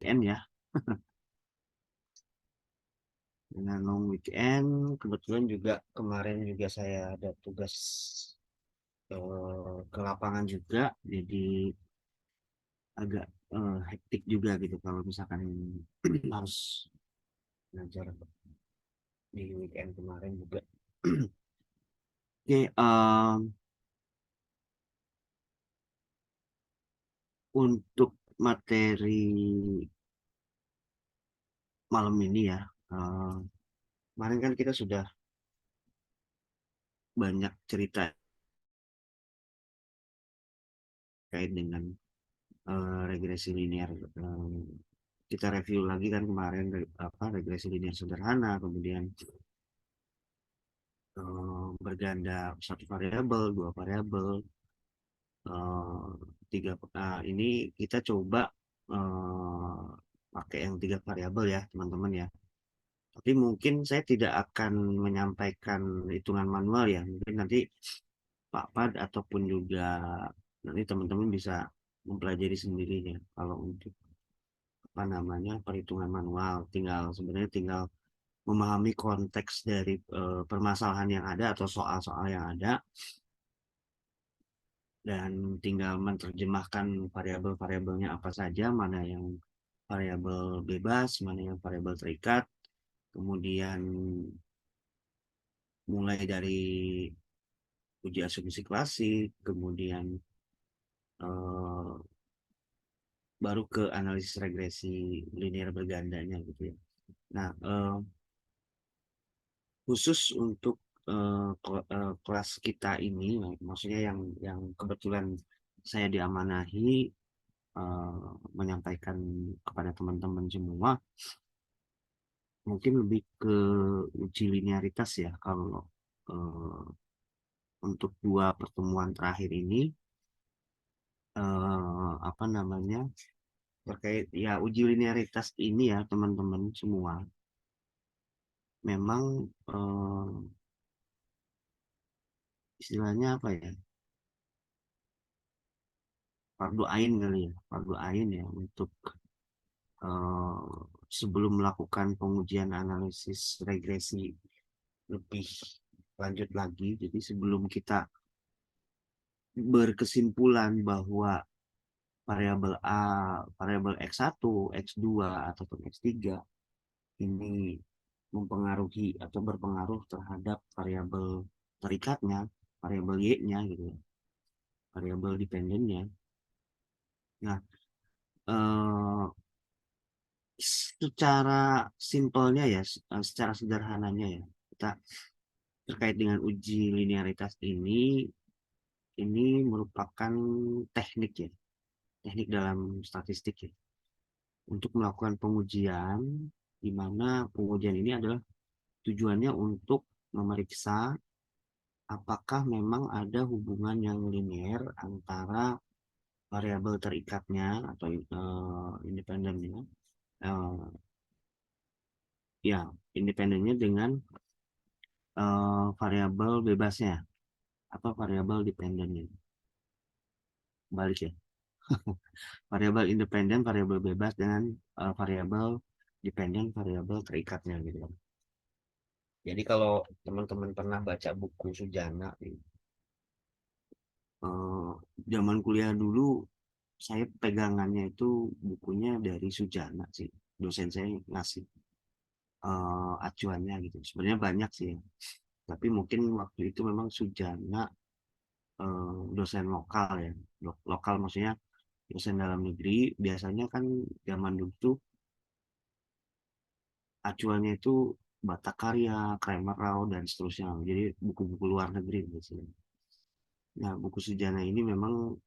weekend ya. Dengan long weekend, kebetulan juga kemarin juga saya ada tugas ke lapangan juga, jadi agak hektik juga gitu kalau misalkan harus ngajar di weekend kemarin juga. Oke, untuk materi malam ini ya, kemarin kan kita sudah banyak cerita terkait dengan regresi linear. Kita review lagi kan kemarin regresi linear sederhana, kemudian berganda satu variabel, dua variabel, eh, tiga. Ini kita coba eh, pakai yang tiga variabel ya, teman-teman ya. Tapi mungkin saya tidak akan menyampaikan hitungan manual ya. Mungkin nanti Pak Pad ataupun juga nanti teman-teman bisa mempelajari sendirinya. Kalau untuk apa namanya perhitungan manual, sebenarnya tinggal memahami konteks dari permasalahan yang ada atau soal-soal yang ada dan tinggal menerjemahkan variabel-variabelnya apa saja, mana yang variabel bebas, mana yang variabel terikat, kemudian mulai dari uji asumsi klasik, kemudian eh, baru ke analisis regresi linear bergandanya gitu ya. Nah, khusus untuk kelas kita ini, maksudnya yang kebetulan saya diamanahi menyampaikan kepada teman-teman semua, mungkin lebih ke uji linearitas ya. Kalau eh, untuk dua pertemuan terakhir ini, apa namanya, terkait ya uji linearitas ini ya teman-teman semua, memang istilahnya apa ya, fardu ain kali ya, fardu ain ya untuk eh, sebelum melakukan pengujian analisis regresi lebih lanjut lagi. Jadi sebelum kita berkesimpulan bahwa variabel A, variabel X1, X2, ataupun X3 ini mempengaruhi atau berpengaruh terhadap variabel terikatnya, variabel Y-nya gitu ya, variabel dependennya. Nah, eh, secara simpelnya ya, secara sederhananya ya, kita terkait dengan uji linearitas ini merupakan teknik ya, teknik dalam statistik ya, untuk melakukan pengujian, di mana pengujian ini adalah tujuannya untuk memeriksa apakah memang ada hubungan yang linear antara variabel terikatnya atau independennya, eh, ya independennya dengan variabel bebasnya atau variabel dependennya. Balik ya, variabel independen, variabel bebas dengan variabel dependen, variabel terikatnya gitu kan. Jadi kalau teman-teman pernah baca buku Sujana, eh, zaman kuliah dulu saya pegangannya itu bukunya dari Sujana sih. Dosen saya ngasih acuannya gitu. Sebenarnya banyak sih, tapi mungkin waktu itu memang Sujana dosen lokal ya. Lokal maksudnya dosen dalam negeri. Biasanya kan zaman dulu tuh acuannya itu Bata Karya, Kramer Rao, dan seterusnya. Jadi buku-buku luar negeri biasanya. Nah, buku Sujana ini memang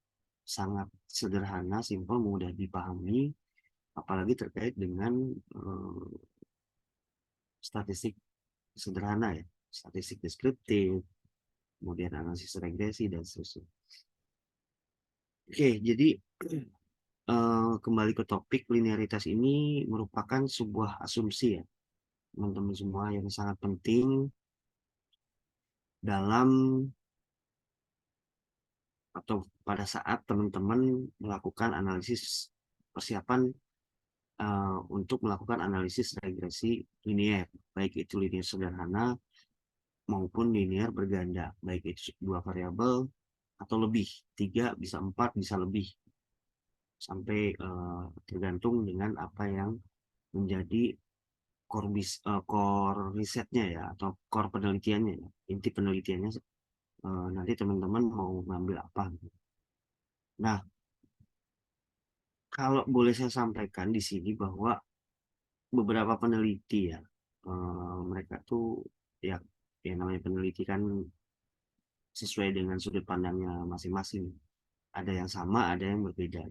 sangat sederhana, simpel, mudah dipahami, apalagi terkait dengan eh, statistik sederhana ya, statistik deskriptif, kemudian analisis regresi dan seterusnya. Oke, jadi kembali ke topik, linearitas ini merupakan sebuah asumsi ya, teman-teman semua, yang sangat penting dalam atau pada saat teman-teman melakukan analisis persiapan untuk melakukan analisis regresi linear, baik itu linear sederhana maupun linear berganda, baik itu dua variabel atau lebih, tiga bisa empat bisa lebih, sampai tergantung dengan apa yang menjadi core risetnya ya, atau core penelitiannya ya. Inti penelitiannya nanti teman-teman mau ngambil apa gitu. Nah, kalau boleh saya sampaikan di sini bahwa beberapa peneliti ya, mereka tuh ya, ya namanya peneliti kan sesuai dengan sudut pandangnya masing-masing. Ada yang sama, ada yang berbeda.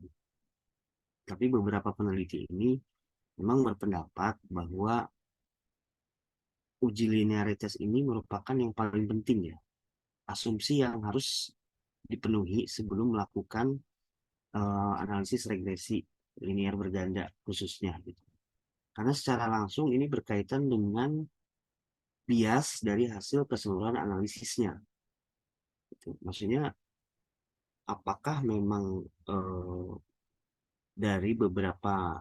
Tapi beberapa peneliti ini memang berpendapat bahwa uji linearitas ini merupakan yang paling penting ya, asumsi yang harus dipenuhi sebelum melakukan analisis regresi linear berganda khususnya gitu. Karena secara langsung ini berkaitan dengan bias dari hasil keseluruhan analisisnya gitu. Maksudnya apakah memang eh, dari beberapa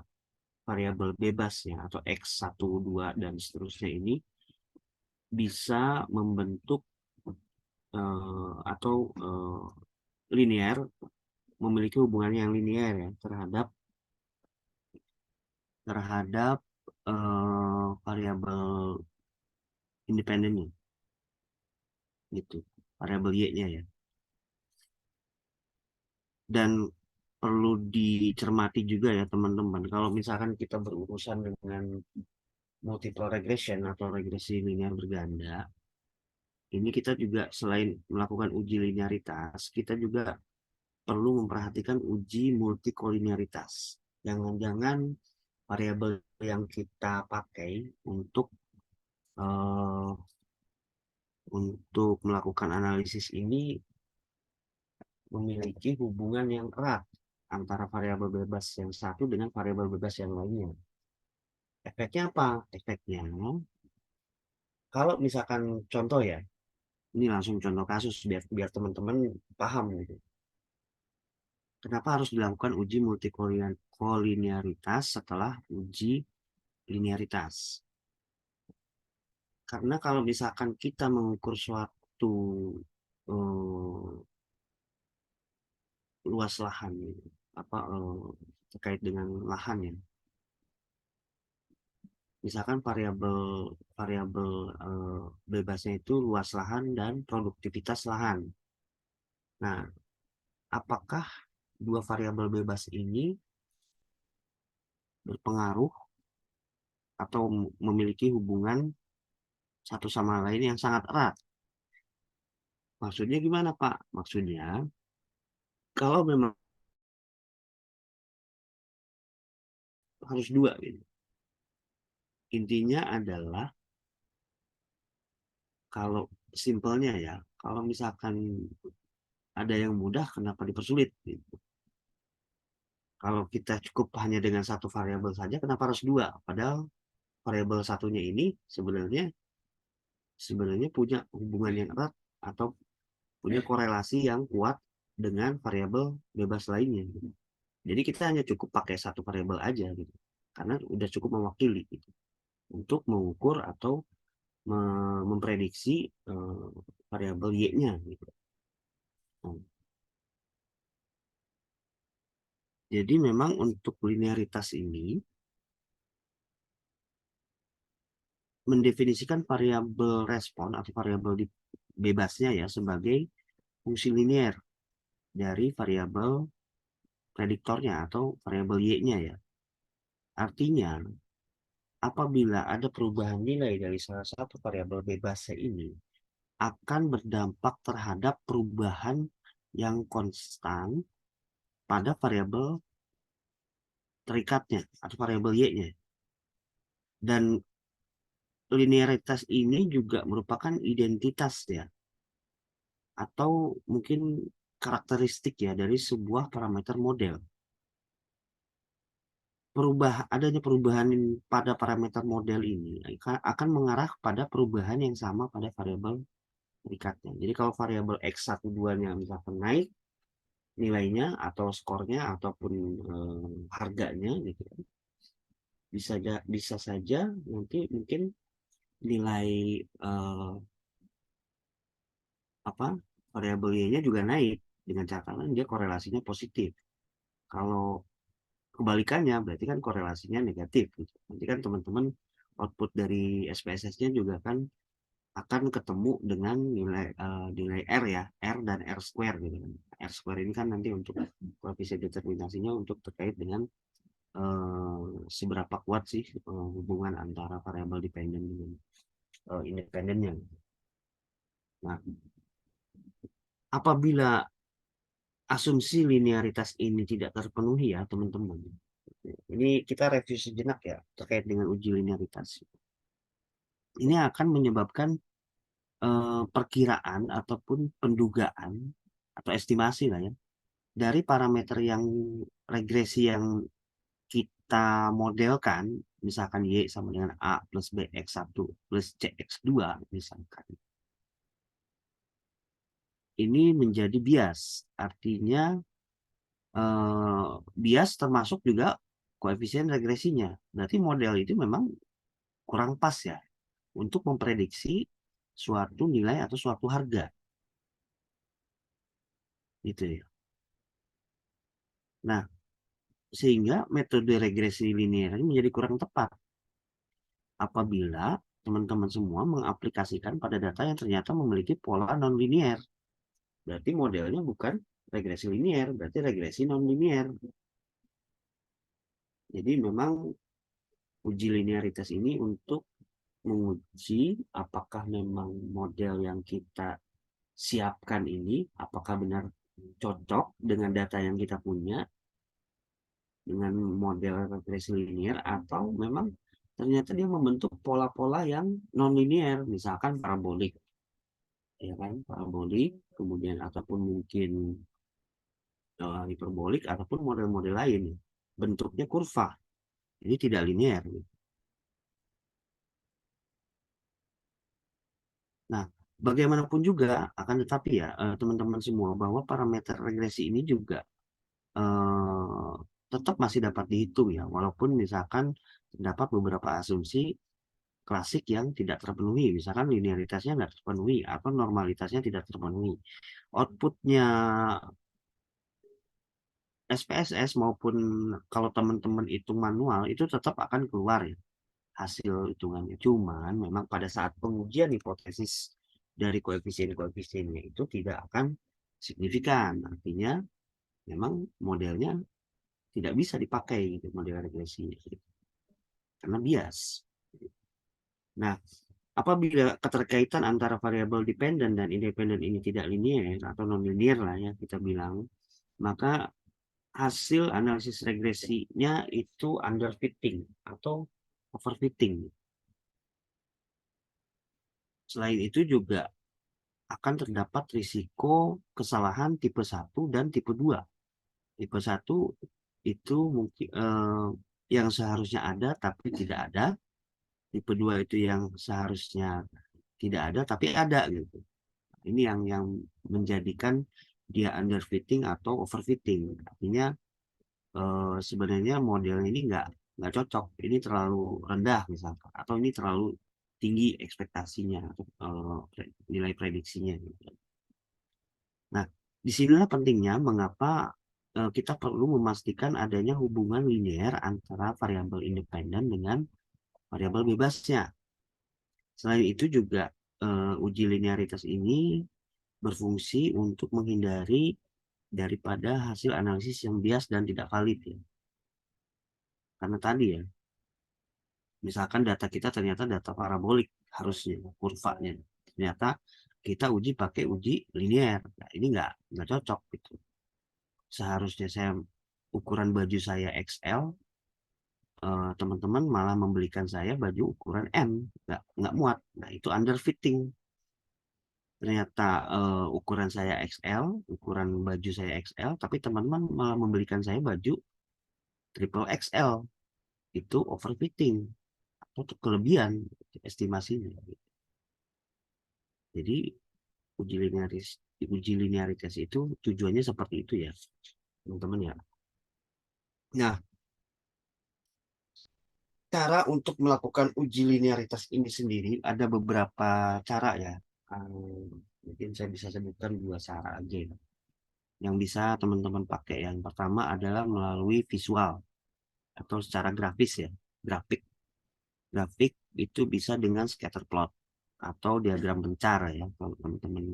variabel bebasnya atau X 1, 2 dan seterusnya ini bisa membentuk atau linear, memiliki hubungan yang linear ya terhadap terhadap variabel independennya gitu, variabel y-nya ya. Dan perlu dicermati juga ya teman-teman, kalau misalkan kita berurusan dengan multiple regression atau regresi linear berganda, ini kita juga selain melakukan uji linearitas, kita juga perlu memperhatikan uji multikolinearitas. Jangan-jangan variabel yang kita pakai eh, untuk melakukan analisis ini memiliki hubungan yang erat antara variabel bebas yang satu dengan variabel bebas yang lainnya. Efeknya apa? Efeknya, kalau misalkan contoh ya, ini langsung contoh kasus biar biar teman-teman paham gitu. Kenapa harus dilakukan uji multikolinearitas setelah uji linearitas? Karena kalau misalkan kita mengukur suatu eh, luas lahan, gitu, apa terkait dengan lahan ya, misalkan variabel variabel bebasnya itu luas lahan dan produktivitas lahan. Nah, apakah dua variabel bebas ini berpengaruh atau memiliki hubungan satu sama lain yang sangat erat? Maksudnya gimana, Pak? Maksudnya, kalau memang harus dua gitu. Intinya adalah kalau simpelnya ya, kalau misalkan ada yang mudah, kenapa dipersulit gitu. Kalau kita cukup hanya dengan satu variabel saja, kenapa harus dua? Padahal variabel satunya ini sebenarnya sebenarnya punya hubungan yang erat atau punya korelasi yang kuat dengan variabel bebas lainnya gitu. Jadi kita hanya cukup pakai satu variabel aja gitu. Karena udah cukup mewakili gitu untuk mengukur atau memprediksi variabel y-nya gitu. Nah, jadi memang untuk linearitas ini mendefinisikan variabel respon atau variabel bebasnya ya sebagai fungsi linear dari variabel prediktornya atau variabel y-nya ya. Artinya, apabila ada perubahan nilai dari salah satu variabel bebasnya ini, akan berdampak terhadap perubahan yang konstan pada variabel terikatnya atau variabel y-nya. Dan linearitas ini juga merupakan identitas ya, atau mungkin karakteristik ya dari sebuah parameter model. Adanya perubahan pada parameter model ini akan mengarah pada perubahan yang sama pada variabel terikatnya. Jadi kalau variabel X12-nya misalkan naik nilainya atau skornya ataupun harganya gitu, bisa saja nanti mungkin nilai apa variabel y-nya juga naik dengan catatan dia korelasinya positif. Kalau kebalikannya berarti kan korelasinya negatif gitu. Nanti kan teman-teman output dari SPSS-nya juga kan akan ketemu dengan nilai R ya, R dan R square gitu kan. R square ini kan nanti untuk koefisien determinasinya untuk terkait dengan seberapa kuat sih hubungan antara variabel dependen dengan independennya. Nah, apabila asumsi linearitas ini tidak terpenuhi ya teman-teman. Ini kita review sejenak ya terkait dengan uji linearitas. Ini akan menyebabkan perkiraan ataupun pendugaan atau estimasi lah ya dari parameter yang regresi yang kita modelkan, misalkan Y sama dengan A plus BX1 plus CX2 misalkan. Ini menjadi bias, artinya bias termasuk juga koefisien regresinya. Berarti model itu memang kurang pas ya untuk memprediksi suatu nilai atau suatu harga. Gitu ya. Nah, sehingga metode regresi linear ini menjadi kurang tepat apabila teman-teman semua mengaplikasikan pada data yang ternyata memiliki pola non-linear. Berarti modelnya bukan regresi linear, berarti regresi non-linear. Jadi memang uji linearitas ini untuk menguji apakah memang model yang kita siapkan ini apakah benar cocok dengan data yang kita punya dengan model regresi linear atau memang ternyata dia membentuk pola-pola yang non-linear, misalkan parabolik, ya kan, parabolik, kemudian ataupun mungkin hiperbolik ataupun model-model lain, bentuknya kurva, ini tidak linear. Nah, bagaimanapun juga akan tetapi ya teman-teman semua bahwa parameter regresi ini juga eh, tetap masih dapat dihitung ya, walaupun misalkan terdapat beberapa asumsi klasik yang tidak terpenuhi, misalkan linearitasnya nggak terpenuhi atau normalitasnya tidak terpenuhi. Outputnya SPSS maupun kalau teman-teman hitung manual itu tetap akan keluar ya hasil hitungannya. Cuman memang pada saat pengujian hipotesis dari koefisien-koefisiennya itu tidak akan signifikan. Artinya memang modelnya tidak bisa dipakai gitu, model regresi gitu, karena bias. Nah, apabila keterkaitan antara variabel dependen dan independen ini tidak linear atau non-linear lah ya kita bilang, maka hasil analisis regresinya itu underfitting atau overfitting. Selain itu juga akan terdapat risiko kesalahan tipe 1 dan tipe 2. Tipe 1 itu mungkin yang seharusnya ada tapi tidak ada. Tipe 2 itu yang seharusnya tidak ada tapi ada gitu. Ini yang menjadikan dia underfitting atau overfitting. Artinya sebenarnya model ini nggak cocok. Ini terlalu rendah misalkan, atau ini terlalu tinggi ekspektasinya atau nilai prediksinya. Gitu. Nah, disinilah pentingnya mengapa kita perlu memastikan adanya hubungan linear antara variabel independen dengan variabel bebasnya. Selain itu juga uji linearitas ini berfungsi untuk menghindari daripada hasil analisis yang bias dan tidak valid ya. Karena tadi ya, misalkan data kita ternyata data parabolik harusnya kurvanya. Ternyata kita uji pakai uji linear. Nah, ini nggak cocok gitu. Seharusnya saya ukuran baju saya XL, teman-teman malah membelikan saya baju ukuran M, nggak muat. Nah itu underfitting. Ternyata ukuran saya XL, ukuran baju saya XL, tapi teman-teman malah membelikan saya baju triple XL, itu overfitting atau kelebihan estimasinya. Jadi uji linearitas itu tujuannya seperti itu ya, teman-teman ya. Nah, cara untuk melakukan uji linearitas ini sendiri ada beberapa cara ya. Mungkin saya bisa sebutkan dua cara aja ya, yang bisa teman-teman pakai. Yang pertama adalah melalui visual atau secara grafis ya, grafik. Grafik itu bisa dengan scatter plot atau diagram bencar ya, kalau teman-teman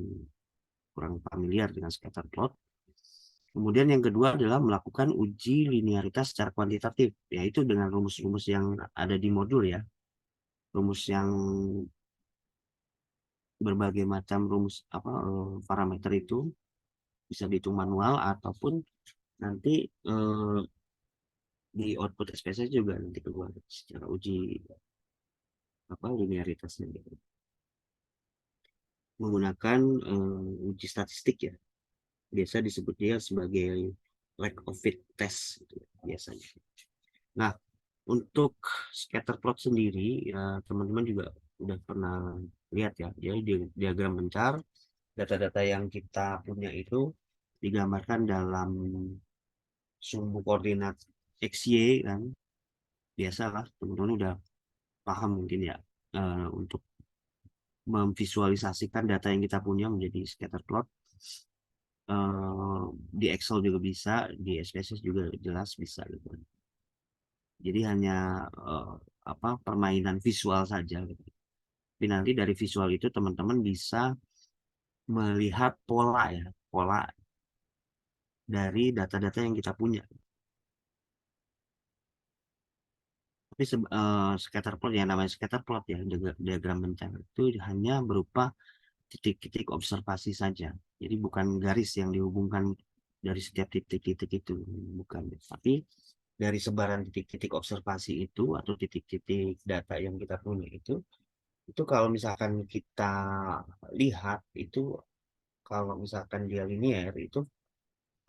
kurang familiar dengan scatter plot. Kemudian yang kedua adalah melakukan uji linearitas secara kuantitatif, yaitu dengan rumus-rumus yang ada di modul ya. Rumus yang berbagai macam rumus parameter itu bisa dihitung manual ataupun nanti di output SPSS juga nanti keluar secara uji linearitasnya gitu. Menggunakan uji statistik ya. Biasa disebut dia sebagai lack of fit test gitu, biasanya. Nah, untuk scatter plot sendiri, ya, teman-teman juga udah pernah lihat ya, jadi di diagram bencar, data-data yang kita punya itu digambarkan dalam sumbu koordinat XY kan, biasalah teman-teman udah paham mungkin ya, untuk memvisualisasikan data yang kita punya menjadi scatter plot. Di Excel juga bisa, di SPSS juga jelas bisa gitu. Jadi hanya permainan visual saja gitu. Tapi nanti dari visual itu teman-teman bisa melihat pola ya, pola dari data-data yang kita punya. Tapi scatter plot yang namanya scatter plot ya, diagram bencana itu hanya berupa titik-titik observasi saja. Jadi bukan garis yang dihubungkan dari setiap titik-titik itu, bukan. Tapi dari sebaran titik-titik observasi itu atau titik-titik data yang kita punya itu kalau misalkan kita lihat itu, kalau misalkan dia linear itu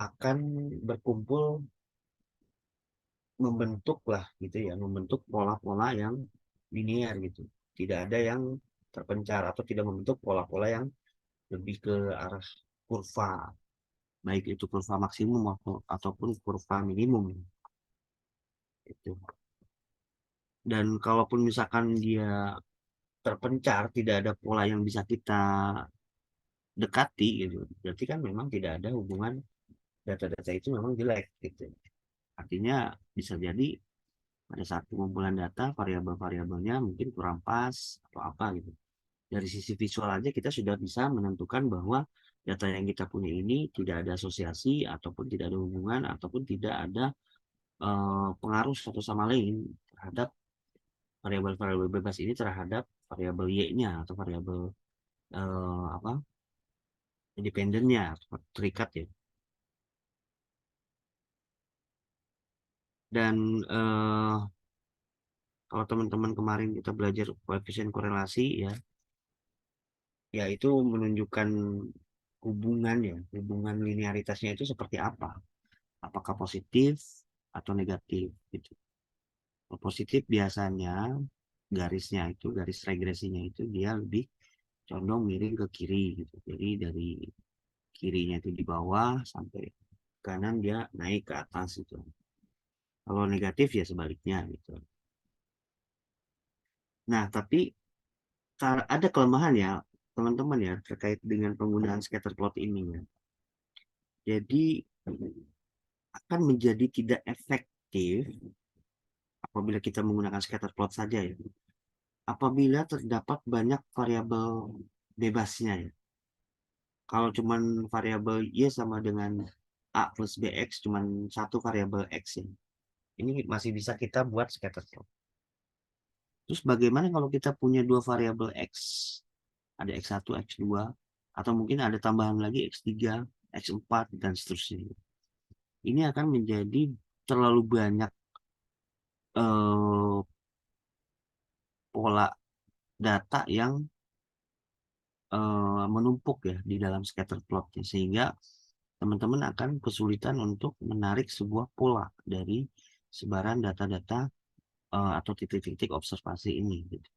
akan berkumpul membentuk lah gitu ya, membentuk pola-pola yang linear gitu. Tidak ada yang terpencar atau tidak membentuk pola-pola yang lebih ke arah kurva, baik itu kurva maksimum ataupun kurva minimum itu. Dan kalaupun misalkan dia terpencar, tidak ada pola yang bisa kita dekati gitu, berarti kan memang tidak ada hubungan, data-data itu memang jelek gitu. Artinya bisa jadi pada saat pengumpulan data variabel-variabelnya mungkin kurang pas atau apa gitu. Dari sisi visual aja kita sudah bisa menentukan bahwa data yang kita punya ini tidak ada asosiasi ataupun tidak ada hubungan ataupun tidak ada pengaruh satu sama lain terhadap variabel-variabel bebas ini terhadap variabel y-nya atau variabel apa independennya atau terikat ya. Dan kalau teman-teman kemarin kita belajar koefisien korelasi ya, ya itu menunjukkan hubungan ya, hubungan linearitasnya itu seperti apa, apakah positif atau negatif gitu. Kalau positif biasanya garisnya itu, garis regresinya itu dia lebih condong miring ke kiri gitu. Jadi dari kirinya itu di bawah sampai kanan dia naik ke atas itu. Kalau negatif ya sebaliknya gitu. Nah, tapi ada kelemahan ya teman-teman ya terkait dengan penggunaan scatter plot ini ya. Jadi akan menjadi tidak efektif apabila kita menggunakan scatter plot saja ya. Apabila terdapat banyak variabel bebasnya ya. Kalau cuman variabel y sama dengan a plus bx cuman satu variabel x ya. Ini masih bisa kita buat scatter plot. Terus bagaimana kalau kita punya dua variabel x? Ada x1, x2, atau mungkin ada tambahan lagi x3, x4, dan seterusnya. Ini akan menjadi terlalu banyak eh, pola data yang menumpuk ya di dalam scatter plotnya, sehingga teman-teman akan kesulitan untuk menarik sebuah pola dari sebaran data-data atau titik-titik observasi ini gitu.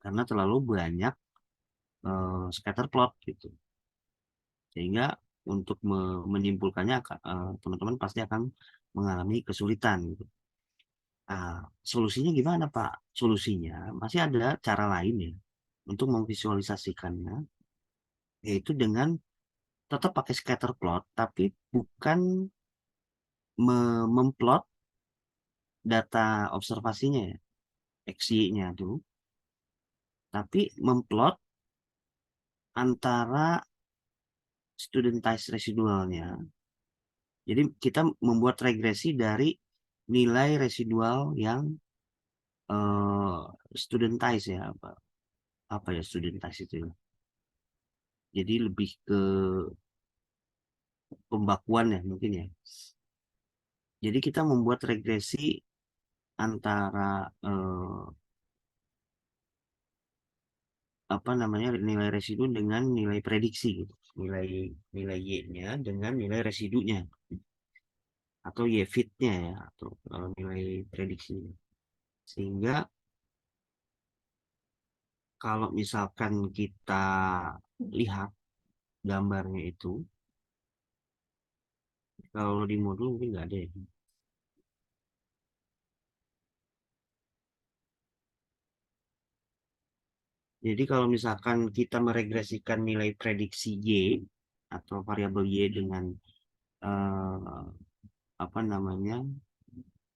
Karena terlalu banyak scatter plot gitu, sehingga untuk menyimpulkannya teman-teman pasti akan mengalami kesulitan gitu. Nah, solusinya gimana, Pak? Solusinya masih ada cara lain ya untuk memvisualisasikannya, yaitu dengan tetap pakai scatter plot, tapi bukan memplot data observasinya ya, XY-nya tuh, tapi memplot antara studentized residualnya. Jadi kita membuat regresi dari nilai residual yang eh, studentized ya, apa ya studentized itu ya. Jadi lebih ke pembakuan ya mungkin ya. Jadi kita membuat regresi antara apa namanya nilai residu dengan nilai prediksi gitu. Nilai nilai Y-nya dengan nilai residunya atau Y fit-nya ya atau nilai prediksinya. Sehingga kalau misalkan kita lihat gambarnya itu, kalau di modul mungkin nggak ada ya. Jadi kalau misalkan kita meregresikan nilai prediksi Y atau variabel Y dengan eh, apa namanya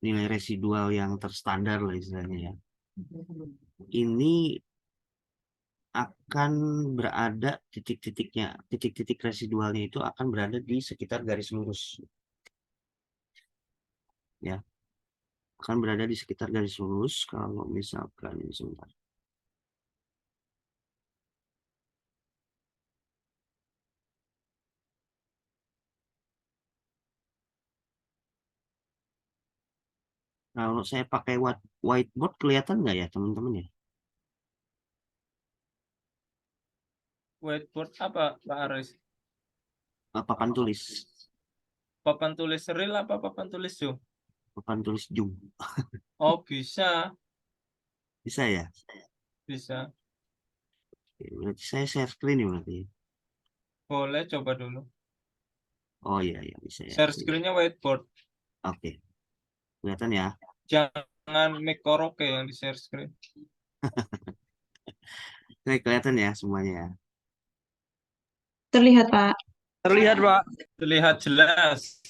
nilai residual yang terstandar lah istilahnya ya, ini akan berada titik-titik residualnya itu akan berada di sekitar garis lurus ya, akan berada di sekitar garis lurus kalau misalkan sebentar. Kalau saya pakai whiteboard kelihatan nggak ya teman-teman ya? Whiteboard apa, Pak Aris? Papan tulis, Papan tulis real apa papan tulis Zoom? papan tulis Zoom. Oh, bisa, Bisa ya? bisa. Oke, berarti saya share screen ya berarti. Boleh coba dulu. Oh iya ya bisa ya. Share screen-nya whiteboard. Oke, kelihatan ya. Jangan make karaoke yang di share screen. Oke, kelihatan ya semuanya ya. Terlihat, Pak. Terlihat, Pak. Terlihat jelas.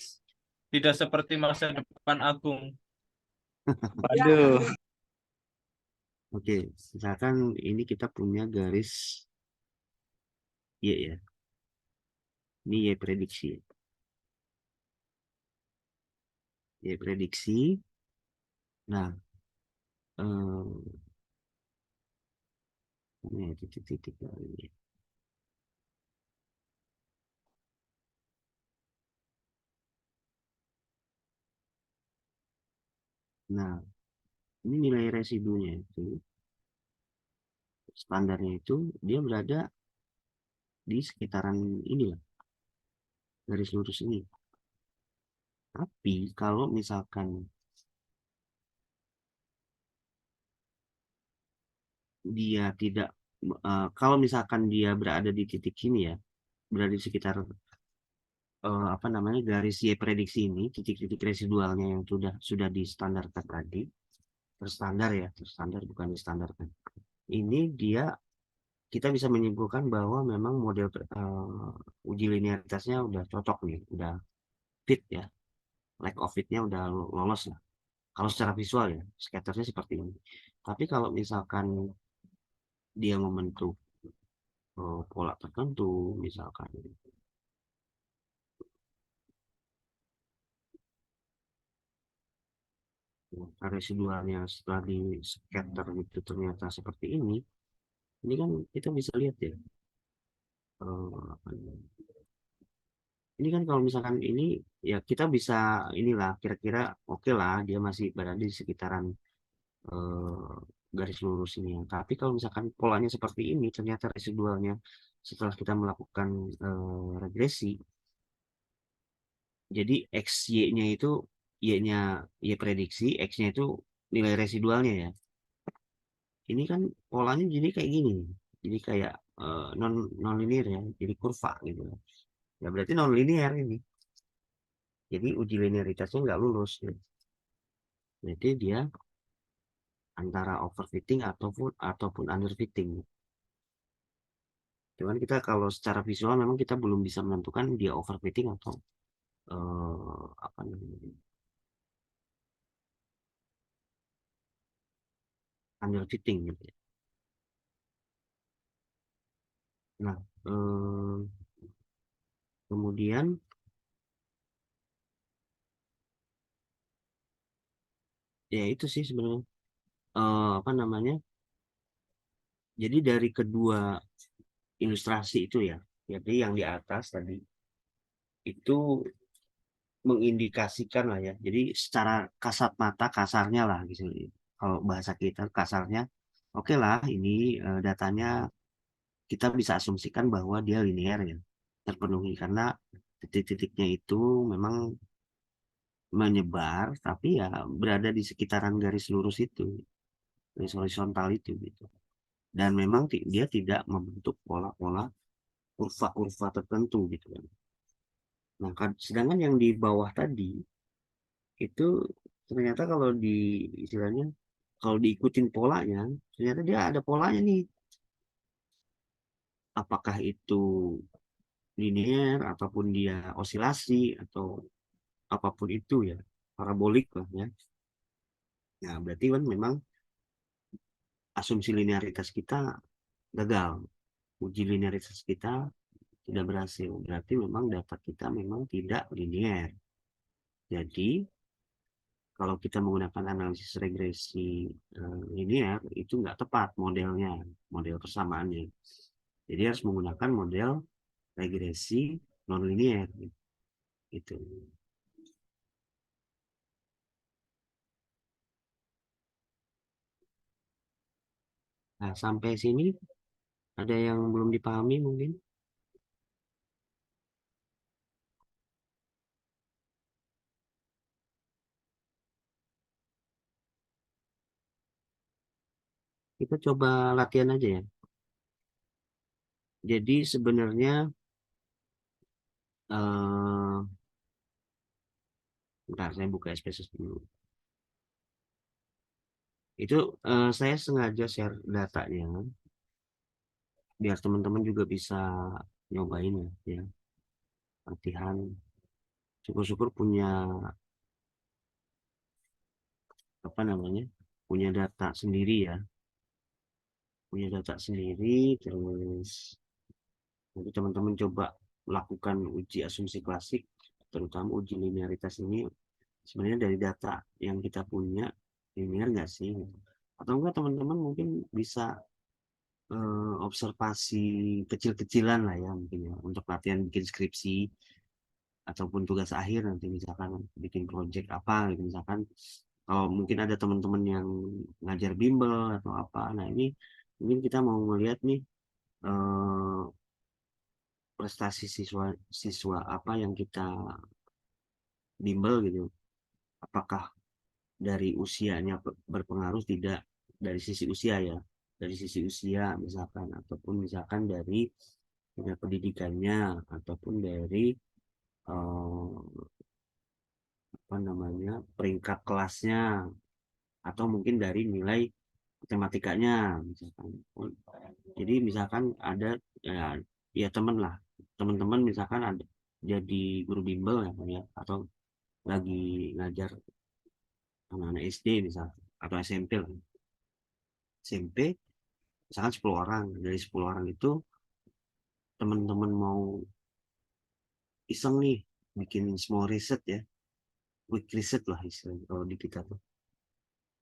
Tidak seperti masa depan Agung. Aduh. Oke, misalkan ini kita punya garis Y ya. Ini Y prediksi. Y prediksi. Nah, ini ya, titik-titik ini. Nah, ini nilai residunya itu, standarnya itu dia berada di sekitaran ini lah, garis lurus ini. Tapi kalau misalkan dia tidak, kalau misalkan dia berada di titik sini ya, berada di sekitar apa namanya garis Y prediksi ini, titik-titik residualnya yang sudah distandarkan tadi, terstandar ya, terstandar bukan distandarkan. Ini dia kita bisa menyimpulkan bahwa memang model uji linearitasnya udah cocok nih, udah fit ya, lack of fitnya udah lolos lah. Kalau secara visual ya, scatternya seperti ini. Tapi kalau misalkan dia membentuk pola tertentu, misalkan residualnya setelah di scatter itu ternyata seperti ini kan kita bisa lihat ya. Apa namanya, ini kan kalau misalkan ini ya kita bisa inilah kira-kira oke lah dia masih berada di sekitaran eh, garis lurus ini. Tapi kalau misalkan polanya seperti ini, ternyata residualnya setelah kita melakukan regresi, jadi XY-nya itu Y-nya Y prediksi, X-nya itu nilai residualnya ya. Ini kan polanya jadi kayak gini, jadi kayak non linear ya, jadi kurva gitu. Ya berarti non linear ini. Jadi uji linearitasnya nggak lulus. Gitu. Jadi dia antara overfitting ataupun underfitting. Cuman kita kalau secara visual memang kita belum bisa menentukan dia overfitting atau apa namanya, underfitting gitu ya. Nah, kemudian ya itu sih sebenarnya apa namanya. Jadi dari kedua ilustrasi itu ya, jadi yang di atas tadi itu mengindikasikan lah ya. Jadi secara kasat mata kasarnya lah gitu. Kalau bahasa kita kasarnya, oke lah ini datanya kita bisa asumsikan bahwa dia linear ya, terpenuhi karena titik-titiknya itu memang menyebar, tapi ya berada di sekitaran garis lurus itu, garis horizontal itu gitu. Dan memang dia tidak membentuk pola-pola kurva-kurva tertentu gitu kan. Nah, sedangkan yang di bawah tadi itu ternyata kalau di istilahnya kalau diikutin polanya, ternyata dia ada polanya nih. Apakah itu linear ataupun dia osilasi atau apapun itu ya, parabolik lah ya. Nah, berarti kan memang asumsi linearitas kita gagal. Uji linearitas kita tidak berhasil. Berarti memang data kita memang tidak linear. Jadi, kalau kita menggunakan analisis regresi linear, itu nggak tepat modelnya, model persamaannya. Jadi harus menggunakan model regresi non-linear. Gitu. Nah, sampai sini ada yang belum dipahami mungkin? Kita coba latihan aja ya. Jadi sebenarnya eh bentar, saya buka SPSS dulu. Itu saya sengaja share datanya biar teman-teman juga bisa nyobain ya, latihan. Syukur-syukur punya apa namanya, punya data sendiri ya, punya data sendiri. Terus nanti teman-teman coba melakukan uji asumsi klasik, terutama uji linearitas ini sebenarnya dari data yang kita punya linear nggak sih? Atau enggak teman-teman mungkin bisa observasi kecil-kecilan lah ya mungkin ya untuk latihan bikin skripsi ataupun tugas akhir nanti misalkan bikin project apa gitu misalkan kalau mungkin ada teman-teman yang ngajar bimbel atau apa. Nah ini mungkin kita mau melihat nih eh, prestasi siswa siswa apa yang kita bimbel gitu, apakah dari usianya berpengaruh tidak, dari sisi usia ya, dari sisi usia misalkan ataupun misalkan dari punya pendidikannya ataupun dari eh, apa namanya peringkat kelasnya atau mungkin dari nilai matematikanya misalkan. Jadi misalkan ada ya, ya teman lah, teman-teman misalkan ada jadi guru bimbel ya atau lagi ngajar anak-anak SD misalkan atau SMP lah. SMP misalkan 10 orang, dari 10 orang itu teman-teman mau iseng nih bikin small riset ya, quick riset lah istilahnya kalau di kita tuh.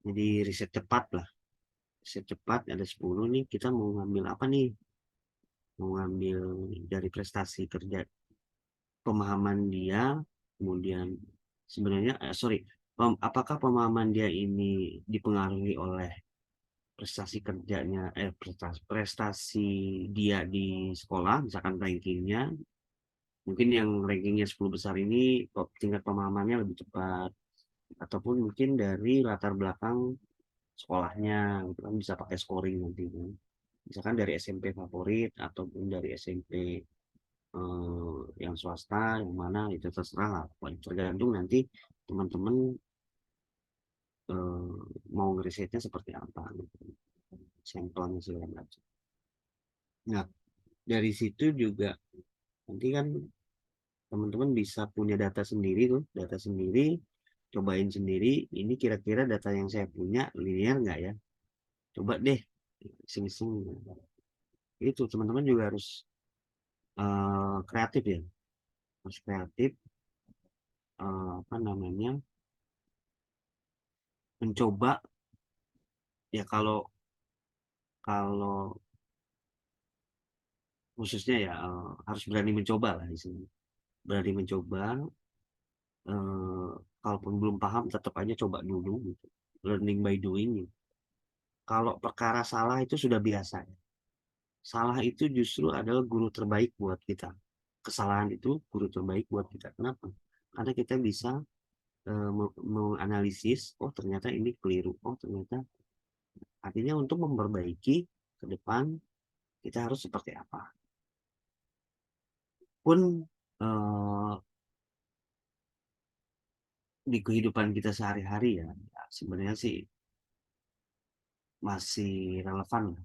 Jadi riset cepat lah, riset cepat ada 10 nih, kita mau ngambil apa nih, mau ngambil dari prestasi kerja pemahaman dia, kemudian sebenarnya sorry, apakah pemahaman dia ini dipengaruhi oleh prestasi kerjanya, prestasi dia di sekolah misalkan rankingnya, mungkin yang rankingnya 10 besar ini kok tingkat pemahamannya lebih cepat, ataupun mungkin dari latar belakang sekolahnya gitu kan, bisa pakai scoring nanti kan, misalkan dari SMP favorit ataupun dari SMP yang swasta yang mana itu terserah lah. Tergantung nanti teman-teman mau ngerisetnya seperti apa gitu. Sampelnya segala macam. Nah, dari situ juga nanti kan teman-teman bisa punya data sendiri tuh, data sendiri, cobain sendiri, ini kira-kira data yang saya punya linear nggak ya? Coba deh, iseng-iseng. Itu teman-teman juga harus kreatif ya, harus kreatif, apa namanya, mencoba ya kalau kalau khususnya ya harus berani mencoba lah di sini, berani mencoba. eh, Kalaupun belum paham tetap aja coba dulu gitu. Learning by doing gitu. Kalau perkara salah itu sudah biasa ya. Salah itu justru adalah guru terbaik buat kita. Kesalahan itu guru terbaik buat kita. Kenapa? Karena kita bisa menganalisis, oh ternyata ini keliru, oh ternyata artinya untuk memperbaiki ke depan kita harus seperti apa. Pun eh, di kehidupan kita sehari-hari ya, ya sebenarnya sih masih relevan lah.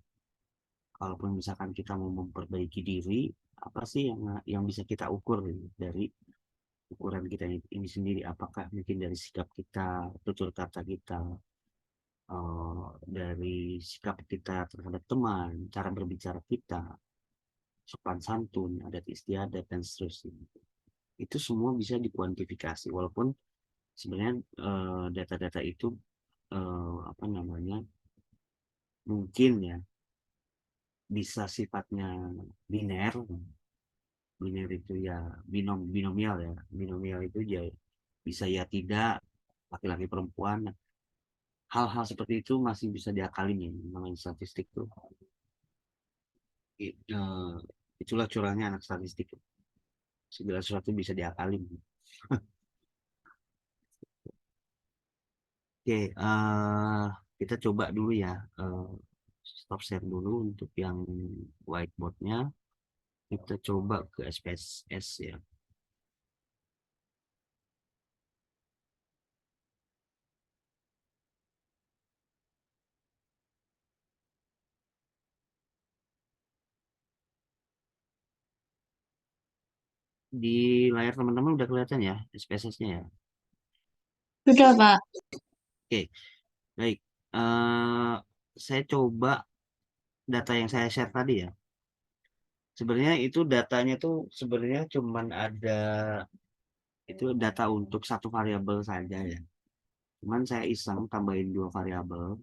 Kalaupun misalkan kita mau memperbaiki diri, apa sih yang bisa kita ukur gitu, dari ukuran kita ini sendiri? Apakah mungkin dari sikap kita, tutur kata kita, dari sikap kita terhadap teman, cara berbicara kita, sopan santun, adat istiadat dan seterusnya. Itu semua bisa dikuantifikasi, walaupun sebenarnya data-data itu apa namanya mungkin ya bisa sifatnya biner. Biner itu ya binomial ya. Binomial itu ya bisa ya tidak, laki-laki perempuan. Hal-hal seperti itu masih bisa diakalin ya. Namanya statistik tuh. Itulah curangnya anak statistik. Segala sesuatu bisa diakalin. Oke, kita coba dulu ya. eh, Stop share dulu untuk yang whiteboardnya. Kita coba ke SPSS ya. Di layar teman-teman udah kelihatan ya SPSS-nya ya. Sudah, Pak. Oke, baik. eh saya coba data yang saya share tadi ya. Sebenarnya itu datanya tuh sebenarnya cuman ada itu data untuk satu variabel saja ya. Cuman saya iseng tambahin dua variabel,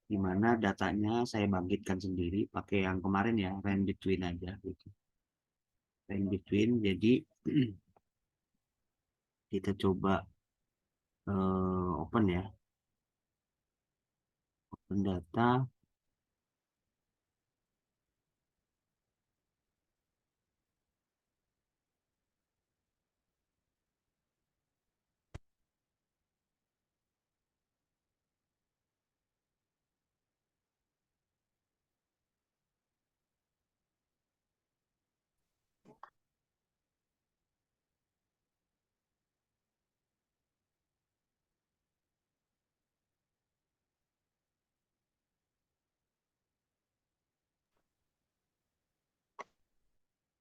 di mana datanya saya bangkitkan sendiri pakai yang kemarin ya, range between aja gitu. Range between, jadi kita coba open ya, open data.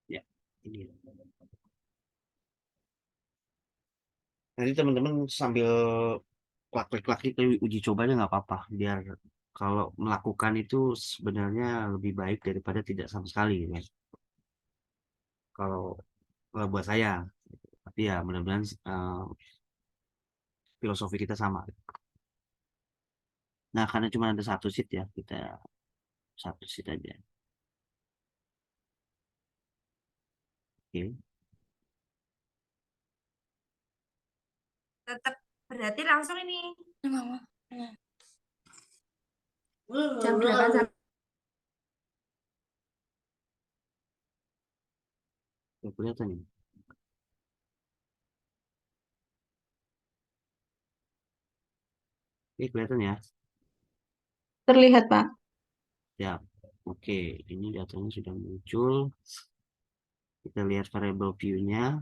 Ya, ini. Nanti teman-teman sambil klik-klik itu uji cobanya nggak apa-apa, biar kalau melakukan itu sebenarnya lebih baik daripada tidak sama sekali gitu ya. Kalau kalau buat saya, tapi ya mudah-mudahan filosofi kita sama. Nah, karena cuma ada satu sheet ya, kita satu sheet aja. Oke. Tetap berarti langsung ini. Jam 8 sampai. Ya, kelihatan ya. Oke, kelihatan ya. Terlihat, Pak. Ya, oke. Ini datanya sudah muncul. Kita lihat variable view-nya.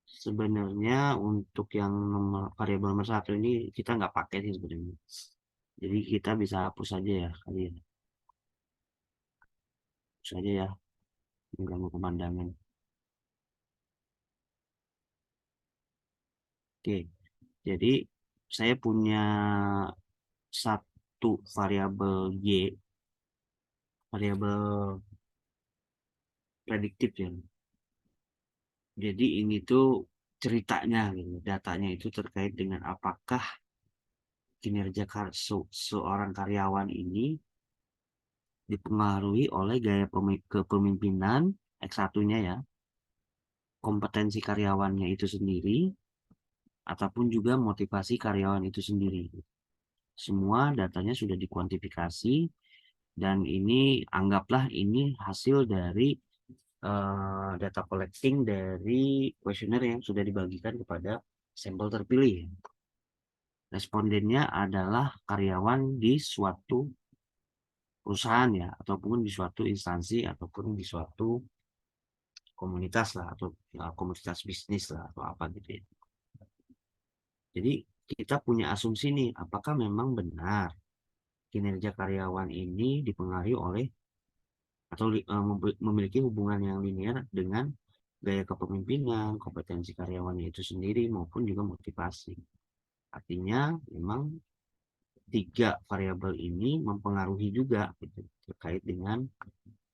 Sebenarnya untuk yang variabel nomor 1 ini kita nggak pakai sih sebenarnya. Jadi kita bisa hapus aja ya kali ya. Hapus aja ya, mengganggu pemandangan. Oke, jadi saya punya satu variabel Y, variabel prediktif ya. Jadi ini tuh ceritanya gitu, datanya itu terkait dengan apakah kinerja seorang karyawan ini dipengaruhi oleh gaya kepemimpinan X1-nya ya, kompetensi karyawannya itu sendiri, ataupun juga motivasi karyawan itu sendiri. Semua datanya sudah dikuantifikasi dan ini anggaplah ini hasil dari data collecting dari kuesioner yang sudah dibagikan kepada sampel terpilih. Respondennya adalah karyawan di suatu perusahaan ya, ataupun di suatu instansi, ataupun di suatu komunitas lah, atau komunitas bisnis lah, atau apa gitu ya. Jadi kita punya asumsi nih, apakah memang benar kinerja karyawan ini dipengaruhi oleh atau memiliki hubungan yang linear dengan gaya kepemimpinan, kompetensi karyawannya itu sendiri, maupun juga motivasi. Artinya memang tiga variabel ini mempengaruhi juga gitu, terkait dengan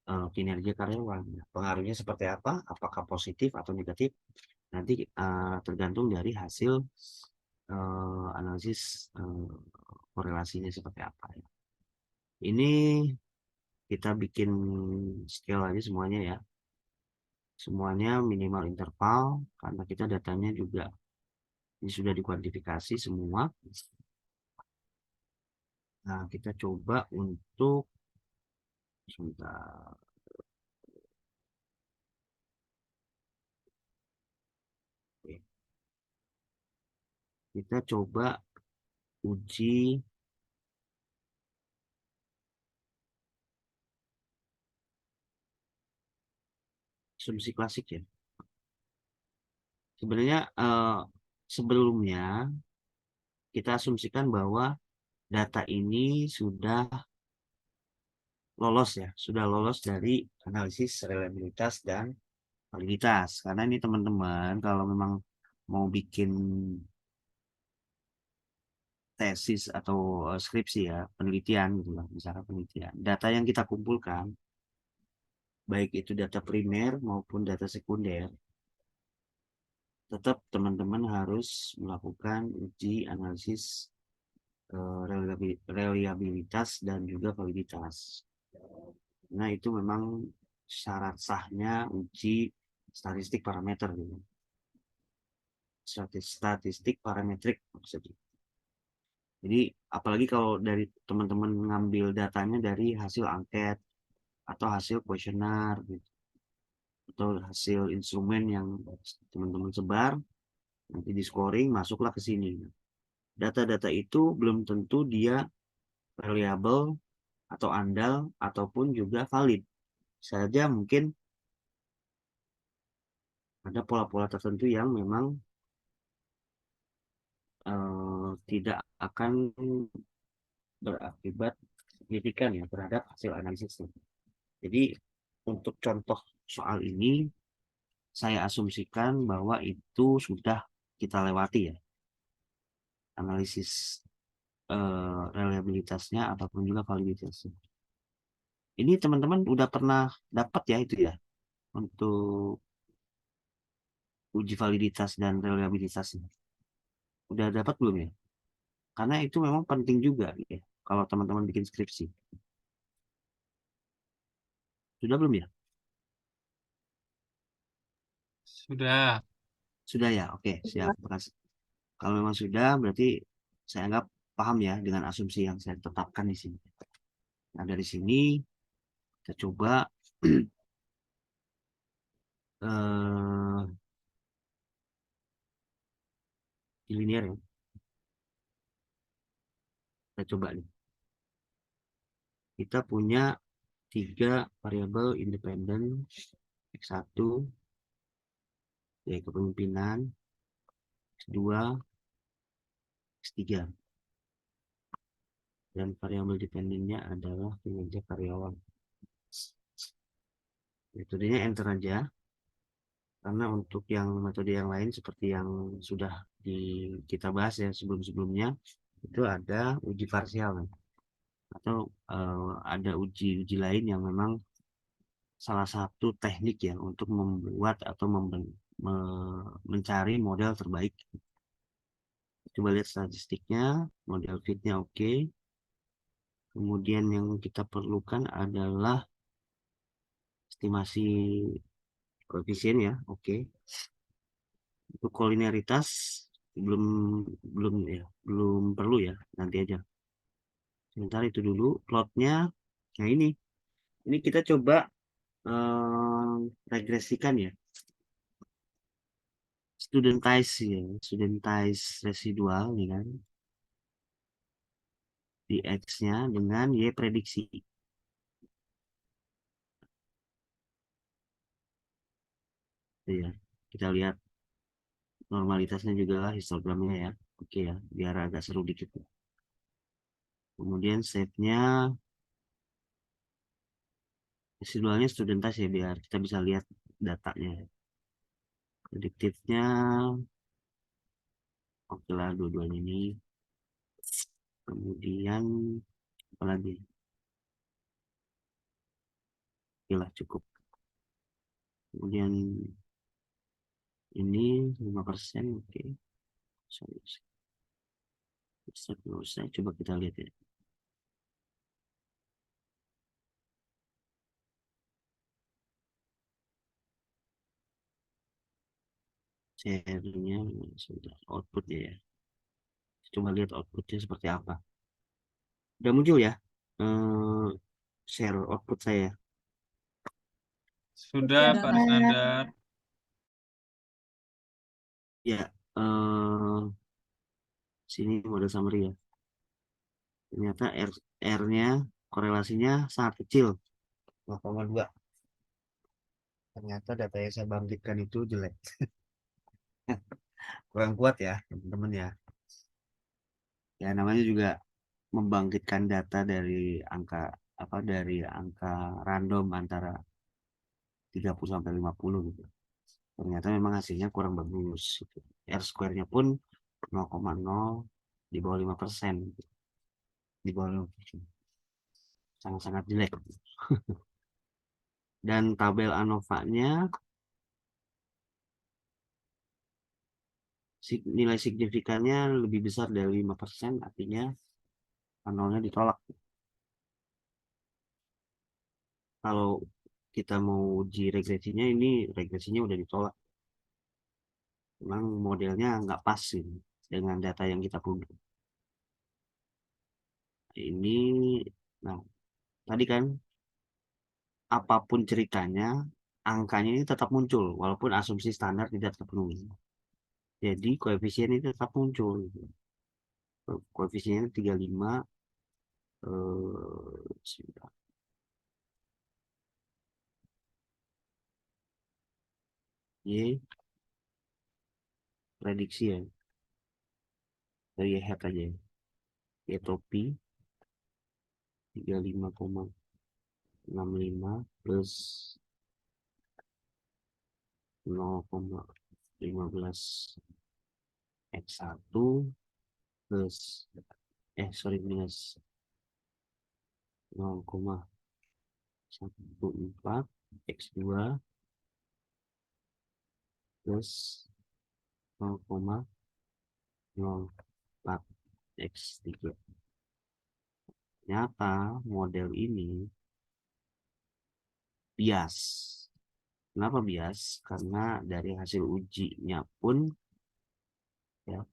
kinerja karyawan. Pengaruhnya seperti apa? Apakah positif atau negatif? Nanti tergantung dari hasil analisis korelasinya seperti apa ya. Ini kita bikin scale aja semuanya ya. Semuanya minimal interval karena kita datanya juga ini sudah dikuantifikasi semua. Nah, kita coba untuk sebentar. Oke. Kita coba uji asumsi klasik ya. Sebenarnya sebelumnya kita asumsikan bahwa data ini sudah lolos ya, sudah lolos dari analisis reliabilitas dan validitas. Karena ini teman-teman kalau memang mau bikin tesis atau skripsi ya, penelitian gitu lah, misalnya penelitian. Data yang kita kumpulkan, baik itu data primer maupun data sekunder, tetap teman-teman harus melakukan uji analisis reliabilitas dan juga validitas. Nah, itu memang syarat sahnya uji statistik parameter gitu. Statistik parametrik maksudnya. Jadi apalagi kalau dari teman-teman ngambil datanya dari hasil angket atau hasil kuesioner gitu, atau hasil instrumen yang teman-teman sebar, nanti di scoring masuklah ke sini. Data-data itu belum tentu dia reliable atau andal ataupun juga valid. Saja mungkin ada pola-pola tertentu yang memang tidak akan berakibat signifikan ya terhadap hasil analisisnya. Jadi untuk contoh soal ini saya asumsikan bahwa itu sudah kita lewati ya analisis reliabilitasnya ataupun juga validitasnya. Ini teman-teman udah pernah dapat ya itu ya untuk uji validitas dan reliabilitasnya. Udah dapat belum ya? Karena itu memang penting juga ya kalau teman-teman bikin skripsi. Sudah belum ya? Sudah. Sudah ya, oke, siap. Makasih. Kalau memang sudah, berarti saya anggap paham ya dengan asumsi yang saya tetapkan di sini. Nah, dari sini kita coba eh, linear ya. Kita coba nih. Kita punya tiga variabel independen X1, ya kepemimpinan, S2, S3. Dan variabel dependennya adalah kinerja karyawan. Metodenya enter aja, karena untuk yang metode yang lain seperti yang sudah kita bahas ya sebelum-sebelumnya, itu ada uji parsial atau ada uji lain yang memang salah satu teknik ya untuk membuat atau mencari model terbaik. Coba lihat statistiknya, model fitnya oke. Kemudian yang kita perlukan adalah estimasi koefisien ya, oke. Untuk kolineritas belum belum ya, belum perlu ya, nanti aja. Sebentar itu dulu plotnya. Nah ini kita coba regresikan ya, studentize residual nih kan, di X-nya dengan Y prediksi. Ya, kita lihat normalitasnya juga lah, histogramnya ya. Oke ya, biar agak seru dikit. Kemudian save-nya residualnya studentize ya, biar kita bisa lihat datanya. Prediktifnya oke lah, dua-duanya ini. Kemudian apalagi? Oke lah, cukup. Kemudian ini 5%, oke. Saya coba kita lihat ya. Share-nya sudah output ya. Coba lihat outputnya seperti apa. Udah muncul ya share output saya. Sudah, Pak Risnandar. Ya, sini model summary ya. Ternyata R-nya korelasinya sangat kecil, 0,2. Ternyata data yang saya bangkitkan itu jelek. Kurang kuat ya, teman-teman ya. Ya, namanya juga membangkitkan data dari angka random antara 30 sampai 50 gitu. Ternyata memang hasilnya kurang bagus gitu. R square-nya pun 0,0, di bawah 5%. Di bawah 5%. Sangat-sangat jelek. Dan tabel ANOVA-nya nilai signifikannya lebih besar dari 5%, artinya nolnya ditolak. Kalau kita mau uji regresinya, ini regresinya udah ditolak. Memang modelnya nggak pas sih dengan data yang kita punya. Ini, nah tadi kan apapun ceritanya, angkanya ini tetap muncul walaupun asumsi standar tidak terpenuhi. Jadi koefisien ini tetap muncul. Koefisiennya 35. Sebentar. Y prediksi ya, dari head aja ya. Y topi 35,65 plus 0,15 X1 plus minus 0,14 X2 plus 0,04 X3. Ternyata model ini bias. Kenapa bias? Karena dari hasil ujinya pun ya,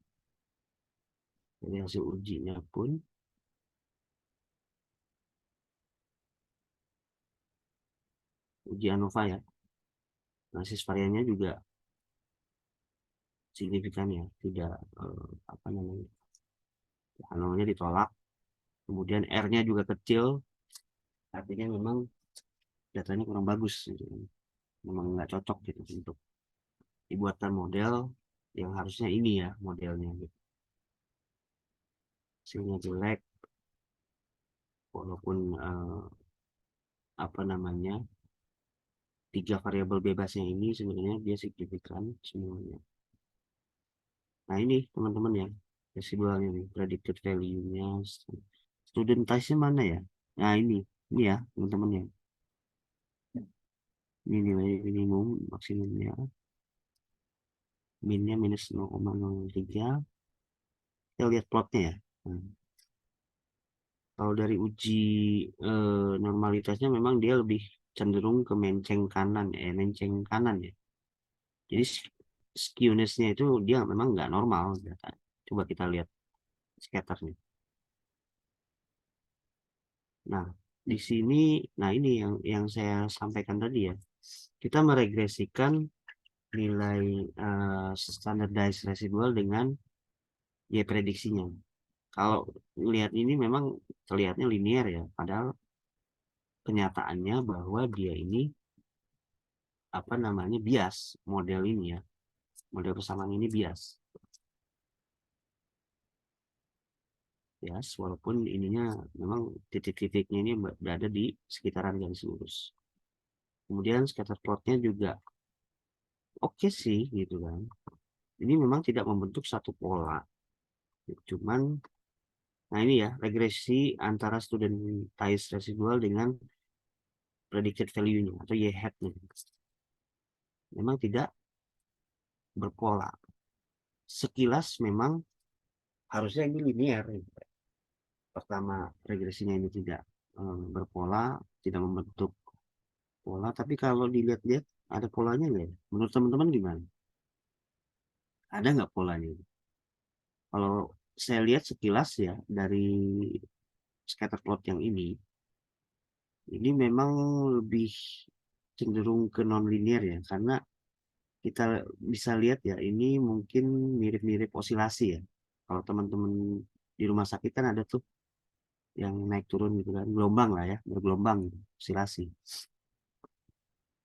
dari hasil ujinya pun uji ANOVA ya, basis variannya juga signifikan ya, tidak apa namanya, nolnya ditolak, kemudian R-nya juga kecil, artinya memang datanya kurang bagus gitu. Memang nggak cocok gitu untuk dibuatkan model yang harusnya ini ya modelnya gitu. Hasilnya jelek walaupun apa namanya 3 variabel bebasnya ini sebenarnya dia signifikan semuanya. Nah ini teman-teman ya residualnya nih predicted value-nya student size-nya mana ya. Nah ini ya teman-teman ya, ini nilai minimum maksimumnya, minnya minus 0,03. Kita lihat plotnya ya. Nah, kalau dari uji normalitasnya memang dia lebih cenderung ke menceng kanan ya. Jadi skewness-nya itu dia memang nggak normal. Coba kita lihat scatternya. Nah, di sini, nah ini yang saya sampaikan tadi ya. Kita meregresikan nilai standardized residual dengan y prediksinya. Kalau lihat ini memang terlihatnya linear ya, padahal kenyataannya bahwa dia ini apa namanya bias model ini ya, model persamaan ini bias walaupun ininya memang titik-titiknya ini berada di sekitaran garis lurus. Kemudian scatter plotnya juga oke sih gitu kan. Ini memang tidak membentuk satu pola, cuman nah ini ya regresi antara student bias residual dengan predicted value-nya atau y hat-nya memang tidak berpola. Sekilas memang harusnya ini linear. Pertama regresinya ini tidak berpola, tidak membentuk pola, tapi kalau dilihat-lihat ada polanya nggak ya? Menurut teman-teman gimana? Ada nggak polanya? Kalau saya lihat sekilas ya dari scatter plot yang ini memang lebih cenderung ke non-linear ya, karena kita bisa lihat ya ini mungkin mirip-mirip osilasi ya. Kalau teman-teman di rumah sakit kan ada tuh yang naik turun gitu kan, gelombang lah ya, bergelombang gitu, osilasi.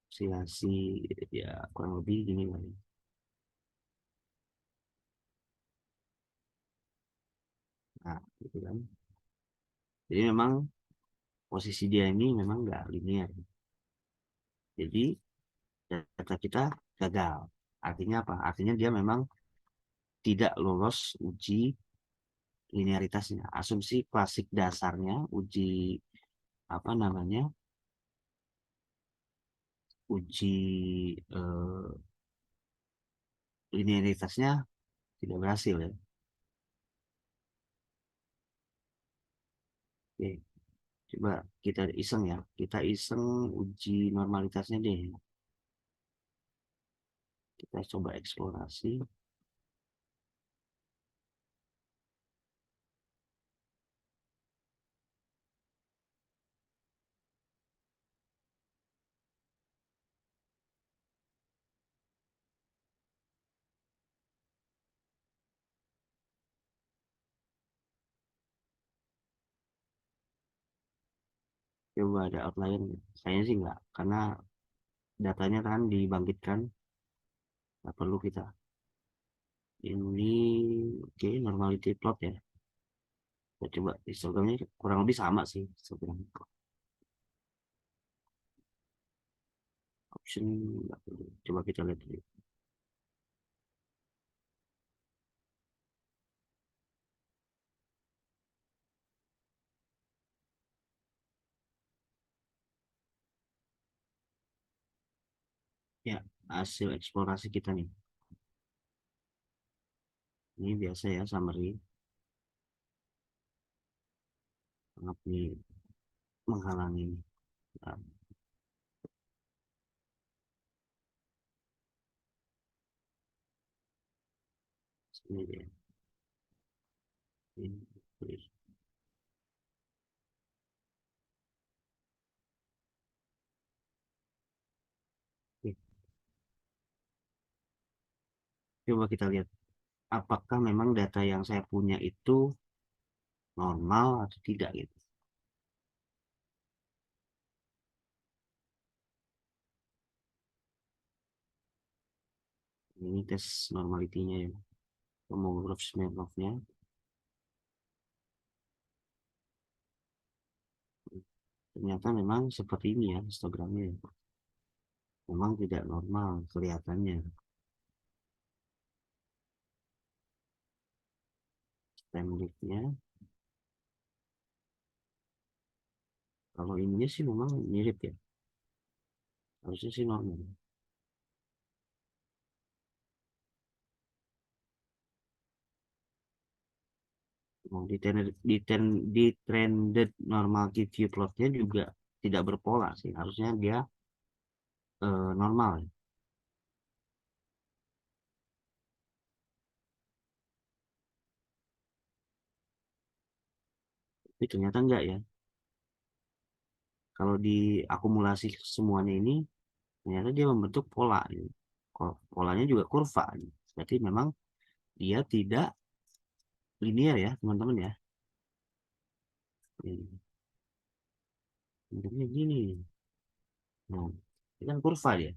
Osilasi ya kurang lebih gini lah ya. Nah, gitu kan. Jadi memang posisi dia ini memang nggak linear. Jadi data kita gagal. Artinya apa? Artinya dia memang tidak lolos uji linearitasnya. Asumsi klasik dasarnya uji apa namanya? Uji eh, linearitasnya tidak berhasil ya. Oke, coba kita iseng ya. Kita iseng uji normalitasnya deh. Kita coba eksplorasi. Coba ada outlier nggak? Saya sih nggak, karena datanya kan dibangkitkan, nggak perlu kita. Ini oke normality plot ya. Kita coba histogramnya kurang lebih sama sih histogram. Option nggak perlu. Coba kita lihat dulu. Ya, hasil eksplorasi kita nih. Ini biasa ya summary. Sangat nih menghalangi. Nah, ini dia. Ini. Oke, coba kita lihat apakah memang data yang saya punya itu normal atau tidak gitu. Ini tes normalitinya ya, homograph Smirnovnya. Ternyata memang seperti ini ya histogramnya ya. Memang tidak normal kelihatannya. Stem leaf-nya. Kalau ininya sih memang mirip ya. Harusnya sih normal. Oh, di trended normality view plotnya juga tidak berpola sih. Harusnya dia normal ya. Tapi ternyata enggak ya. Kalau diakumulasi semuanya ini, ternyata dia membentuk pola. Gitu. Polanya juga kurva. Gitu. Berarti memang dia tidak linear ya, teman-teman ya. Ini bentuknya gini. Nah, ini kan kurva dia.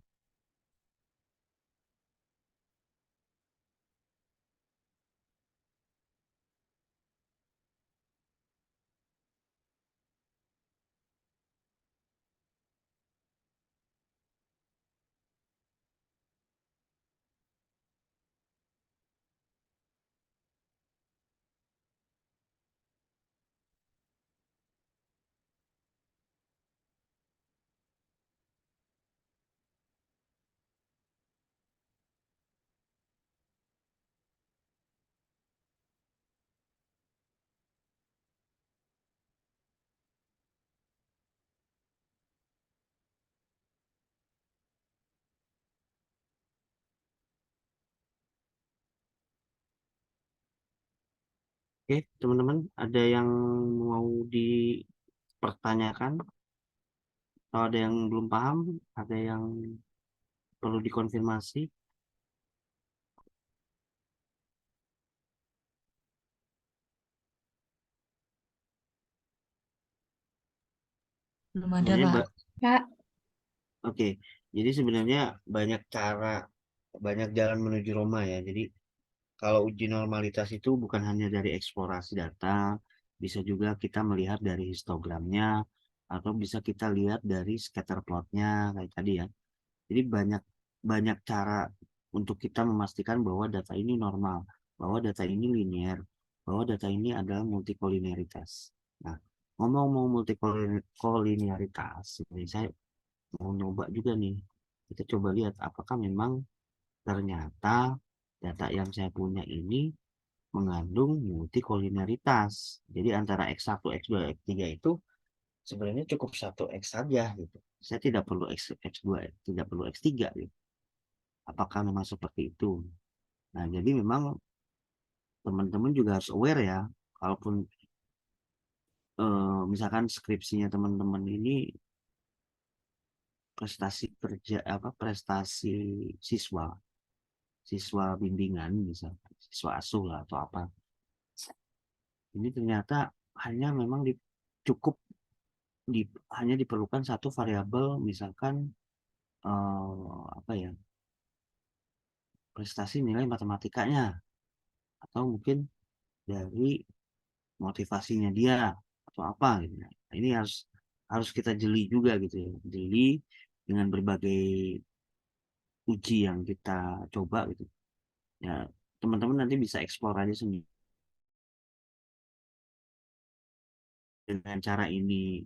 Oke, teman-teman, ada yang mau dipertanyakan? Kalau ada yang belum paham, ada yang perlu dikonfirmasi. Belum ada, Sebenarnya, Pak. Kak, oke, jadi sebenarnya banyak cara, banyak jalan menuju Roma ya. Jadi kalau uji normalitas itu bukan hanya dari eksplorasi data, bisa juga kita melihat dari histogramnya, atau bisa kita lihat dari scatter plotnya kayak tadi ya. Jadi banyak banyak cara untuk kita memastikan bahwa data ini normal, bahwa data ini linear, bahwa data ini adalah multikolinearitas. Nah, ngomong-ngomong multikolinearitas, ini saya mau nyoba juga nih. Kita coba lihat apakah memang ternyata data yang saya punya ini mengandung multikolinearitas. Jadi antara X1, X2, X3 itu sebenarnya cukup satu X saja gitu. Saya tidak perlu X2, tidak perlu X3 gitu. Apakah memang seperti itu? Nah, jadi memang teman-teman juga harus aware ya, kalaupun misalkan skripsinya teman-teman ini prestasi kerja apa prestasi siswa, siswa bimbingan misalkan, siswa asuh lah atau apa. Ini ternyata hanya memang cukup di, hanya diperlukan satu variabel misalkan apa ya prestasi nilai matematikanya atau mungkin dari motivasinya dia atau apa gitu. Nah, ini harus harus kita jeli juga gitu ya. Jeli dengan berbagai uji yang kita coba gitu. Ya, teman-teman nanti bisa eksplor aja sendiri dengan cara ini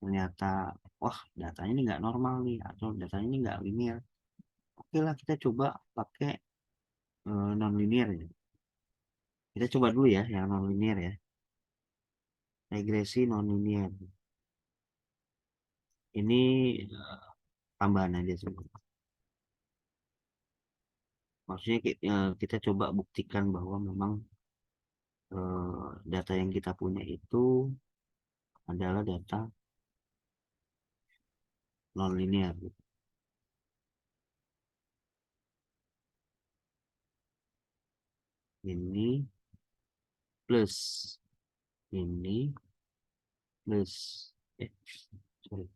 ternyata wah datanya ini nggak normal nih atau datanya ini nggak linear. Oke lah kita coba pakai non linear ya. Kita coba dulu ya yang non linear ya. Regresi non linear. Ini tambahan aja sebenarnya. Maksudnya kita coba buktikan bahwa memang data yang kita punya itu adalah data non-linear. Ini plus ini plus sorry.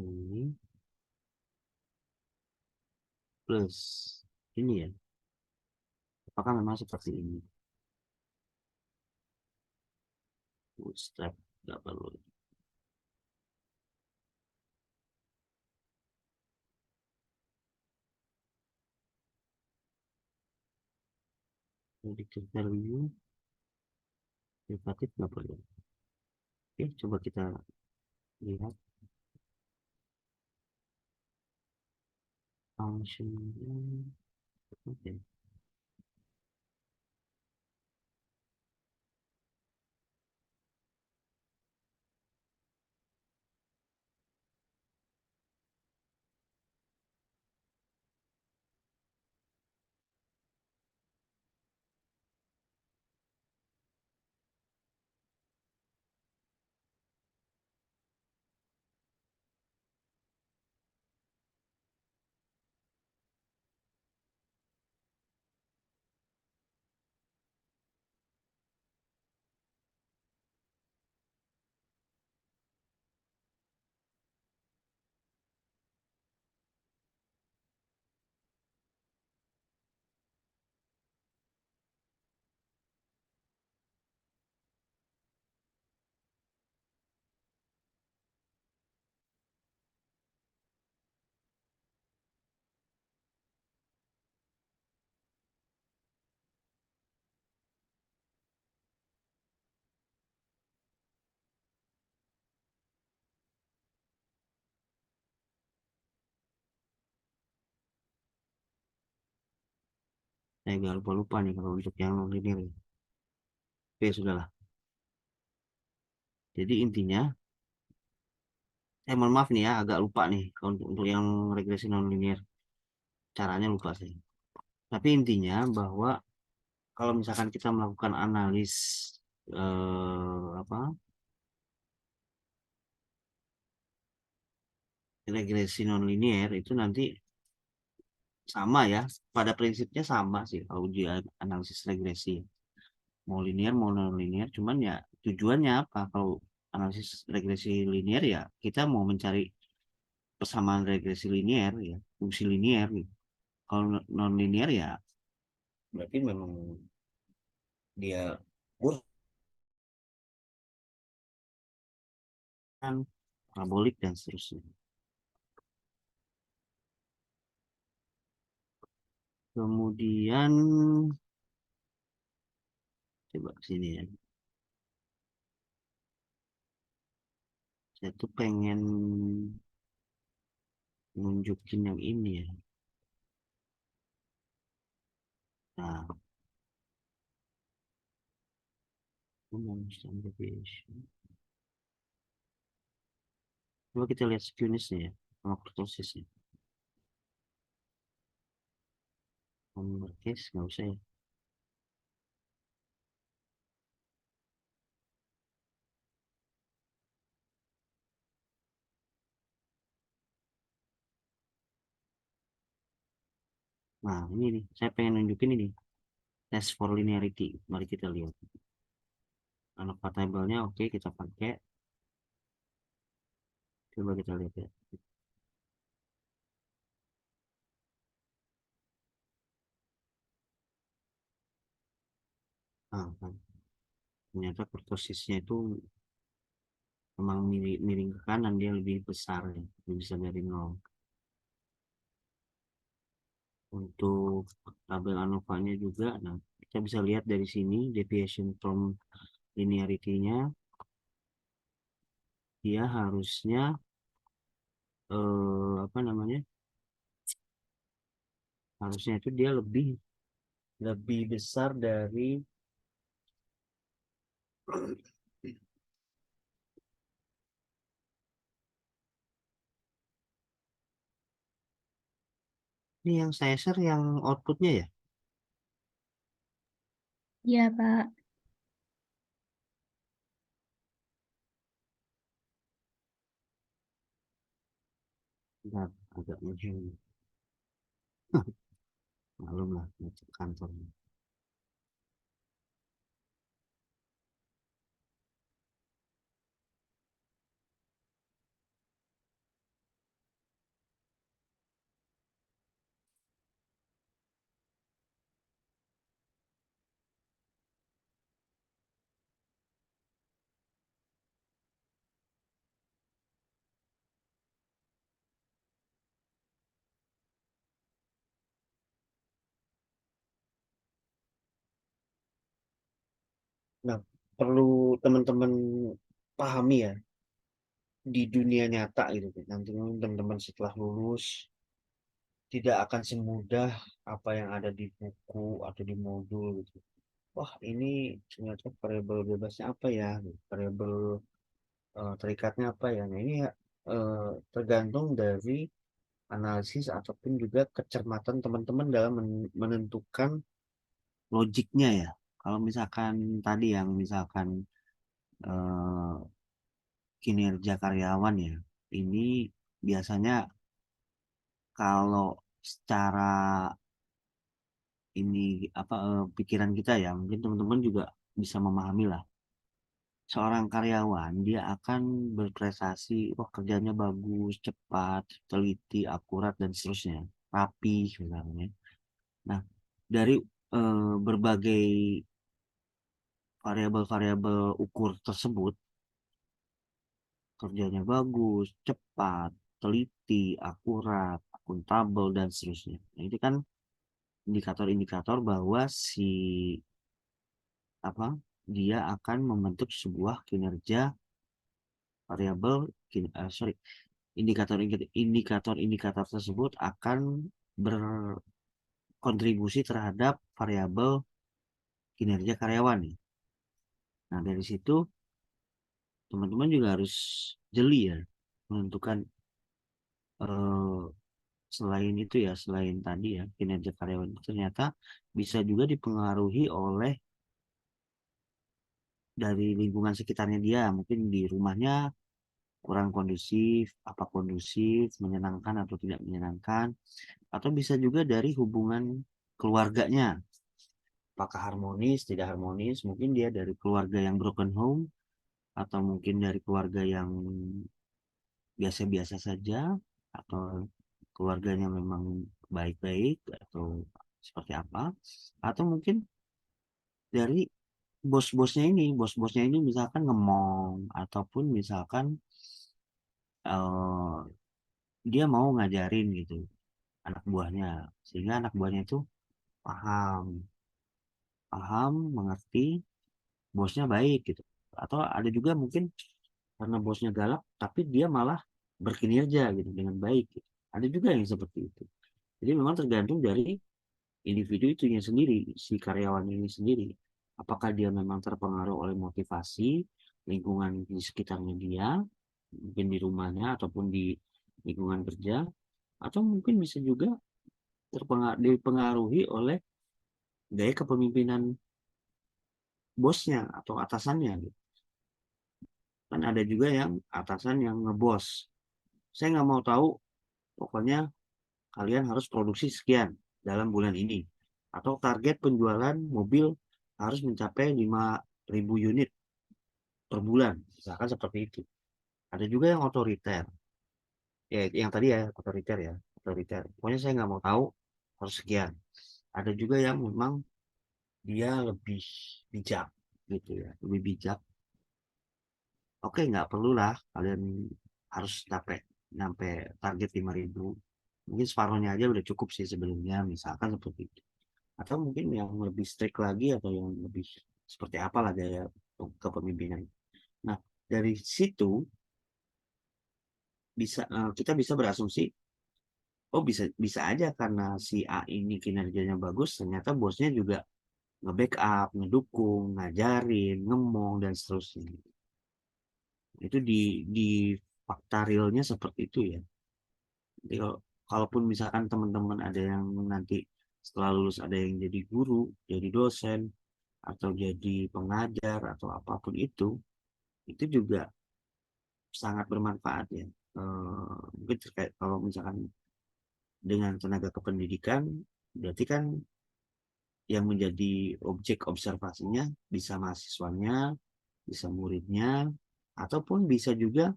ini plus ini ya. Apakah memang seperti ini? Bootstrap nggak perlu. Predicted value derivatif nggak perlu. Oke, coba kita lihat function. Oke. Saya agak lupa-lupa nih kalau untuk yang linear. Oke, sudahlah. Jadi intinya, saya mohon maaf nih ya, agak lupa nih kalau untuk yang regresi non-linear. Caranya lupa saya. Tapi intinya bahwa kalau misalkan kita melakukan analis apa regresi non-linear itu nanti sama ya, pada prinsipnya sama sih kalau uji analisis regresi. Mau linear mau non-linear, cuman ya tujuannya apa? Kalau analisis regresi linear ya kita mau mencari persamaan regresi linear ya, fungsi linear gitu. Kalau non-linear ya berarti memang dia bukan parabolik dan seterusnya. Kemudian coba sini ya. Saya tuh pengen nunjukin yang ini ya. Nah, standard deviation. Coba kita lihat skewness-nya ya, sama kurtosisnya. Nomor case nggak usah ya. Nah, ini nih, saya pengen nunjukin ini. Test for linearity. Mari kita lihat. Anak tabelnya oke, kita pakai. Coba kita lihat ya. Nah, kan. Ternyata kurtosisnya itu memang miring ke kanan, dia lebih besar ya. Lebih besar dari 0. Untuk tabel ANOVA-nya juga, nah kita bisa lihat dari sini deviation from linearity-nya dia harusnya apa namanya? Harusnya itu dia lebih lebih besar dari ini yang saya share yang outputnya ya. Iya, Pak. Bentar, agak ngeheng. Malum lah ngecek kantor. Nah, perlu teman-teman pahami ya, di dunia nyata gitu. Nanti teman-teman setelah lulus tidak akan semudah apa yang ada di buku atau di modul gitu. Wah, ini ternyata variabel bebasnya apa ya? Variabel terikatnya apa ya? Nah, ini ya, tergantung dari analisis ataupun juga kecermatan teman-teman dalam menentukan logiknya ya. Kalau misalkan tadi yang misalkan eh, kinerja karyawan ya, ini biasanya kalau secara ini apa pikiran kita ya, mungkin teman-teman juga bisa memahami lah. Seorang karyawan dia akan berprestasi, wah kerjanya bagus, cepat, teliti, akurat dan seterusnya, rapi misalnya. Nah, dari berbagai variabel-variabel ukur tersebut, kerjanya bagus, cepat, teliti, akurat, akuntabel, dan seterusnya. Nah, itu kan indikator-indikator bahwa si apa dia akan membentuk sebuah kinerja variabel sorry indikator-indikator tersebut akan berkontribusi terhadap variabel kinerja karyawan nih. Nah, dari situ teman-teman juga harus jeli ya menentukan eh, selain itu ya, selain tadi ya kinerja karyawan itu ternyata bisa juga dipengaruhi oleh dari lingkungan sekitarnya dia. Mungkin di rumahnya kurang kondusif, apa kondusif, menyenangkan atau tidak menyenangkan, atau bisa juga dari hubungan keluarganya. Apakah harmonis, tidak harmonis, mungkin dia dari keluarga yang broken home, atau mungkin dari keluarga yang biasa-biasa saja, atau keluarganya memang baik-baik, atau seperti apa, atau mungkin dari bos-bosnya ini misalkan ngemong, ataupun misalkan eh, dia mau ngajarin gitu anak buahnya, sehingga anak buahnya itu paham, paham, mengerti, bosnya baik gitu. Atau ada juga mungkin karena bosnya galak, tapi dia malah berkinerja gitu dengan baik gitu. Ada juga yang seperti itu. Jadi memang tergantung dari individu itunya sendiri, si karyawan ini sendiri. Apakah dia memang terpengaruh oleh motivasi lingkungan di sekitarnya dia, mungkin di rumahnya ataupun di lingkungan kerja, atau mungkin bisa juga dipengaruhi oleh gaya kepemimpinan bosnya atau atasannya gitu. Kan ada juga yang atasan yang ngebos. Saya nggak mau tahu, pokoknya kalian harus produksi sekian dalam bulan ini. Atau target penjualan mobil harus mencapai 5.000 unit per bulan. Misalkan seperti itu. Ada juga yang otoriter. Ya, yang tadi ya, otoriter ya. Otoriter. Pokoknya saya nggak mau tahu, harus sekian. Ada juga yang memang dia lebih bijak gitu ya. Lebih bijak. Oke, nggak perlulah kalian harus sampai target 5.000. Mungkin separuhnya aja udah cukup sih sebelumnya, misalkan seperti itu. Atau mungkin yang lebih strict lagi atau yang lebih seperti apalah gaya kepemimpinan. Nah, dari situ kita bisa berasumsi, oh bisa bisa aja karena si A ini kinerjanya bagus, ternyata bosnya juga nge-backup, ngedukung, ngajarin, ngomong dan seterusnya. Itu di fakta realnya seperti itu ya. Jadi kalaupun misalkan teman-teman ada yang nanti setelah lulus ada yang jadi guru, jadi dosen, atau jadi pengajar atau apapun itu juga sangat bermanfaat ya. Mungkin terkait kalau misalkan dengan tenaga kependidikan, berarti kan yang menjadi objek observasinya bisa mahasiswanya, bisa muridnya, ataupun bisa juga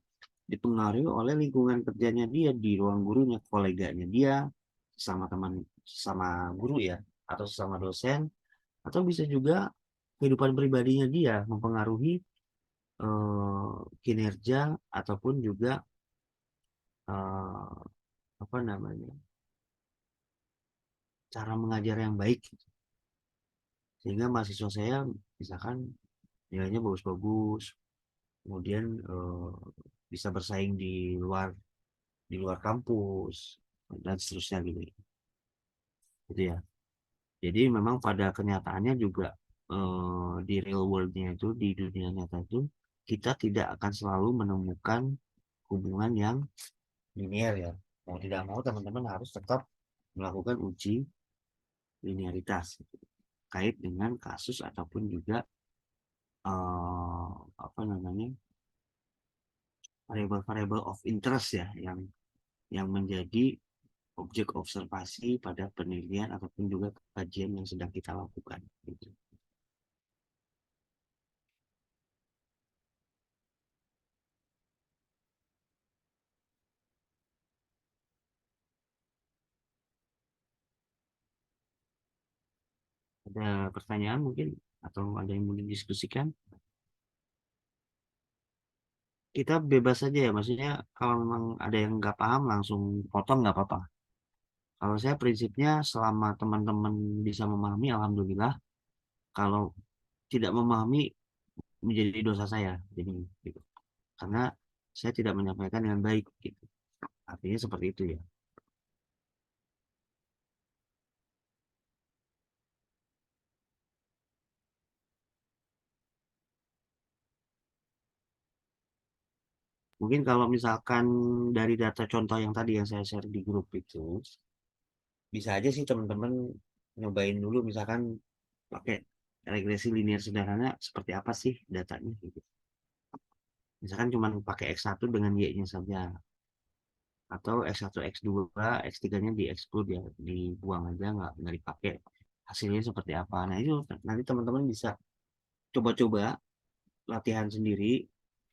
dipengaruhi oleh lingkungan kerjanya dia di ruang gurunya, koleganya dia, sama teman, sama guru ya, atau sama dosen, atau bisa juga kehidupan pribadinya dia mempengaruhi eh, kinerja ataupun juga eh, apa namanya cara mengajar yang baik gitu. Sehingga mahasiswa saya misalkan nilainya bagus-bagus, kemudian bisa bersaing di luar kampus dan seterusnya gitu, gitu ya. Jadi memang pada kenyataannya juga di real world-nya itu, di dunia nyata itu, kita tidak akan selalu menemukan hubungan yang linear ya. Mau tidak mau teman-teman harus tetap melakukan uji linearitas kait dengan kasus ataupun juga apa namanya, variabel-variabel of interest ya, yang menjadi objek observasi pada penelitian ataupun juga kajian yang sedang kita lakukan gitu. Ada pertanyaan mungkin atau ada yang mau didiskusikan? Kita bebas saja ya, maksudnya kalau memang ada yang nggak paham langsung potong nggak apa-apa. Kalau saya prinsipnya selama teman-teman bisa memahami, alhamdulillah. Kalau tidak memahami menjadi dosa saya, jadi gitu. Karena saya tidak menyampaikan dengan baik gitu. Artinya seperti itu ya. Mungkin kalau misalkan dari data contoh yang tadi yang saya share di grup itu, bisa aja sih teman-teman nyobain dulu misalkan pakai regresi linear sederhana seperti apa sih datanya gitu. Misalkan cuma pakai X1 dengan Y-nya saja, atau X1, X2, X3-nya di-exclude ya, dibuang aja, nggak dipakai. Hasilnya seperti apa. Nah itu nanti teman-teman bisa coba-coba latihan sendiri,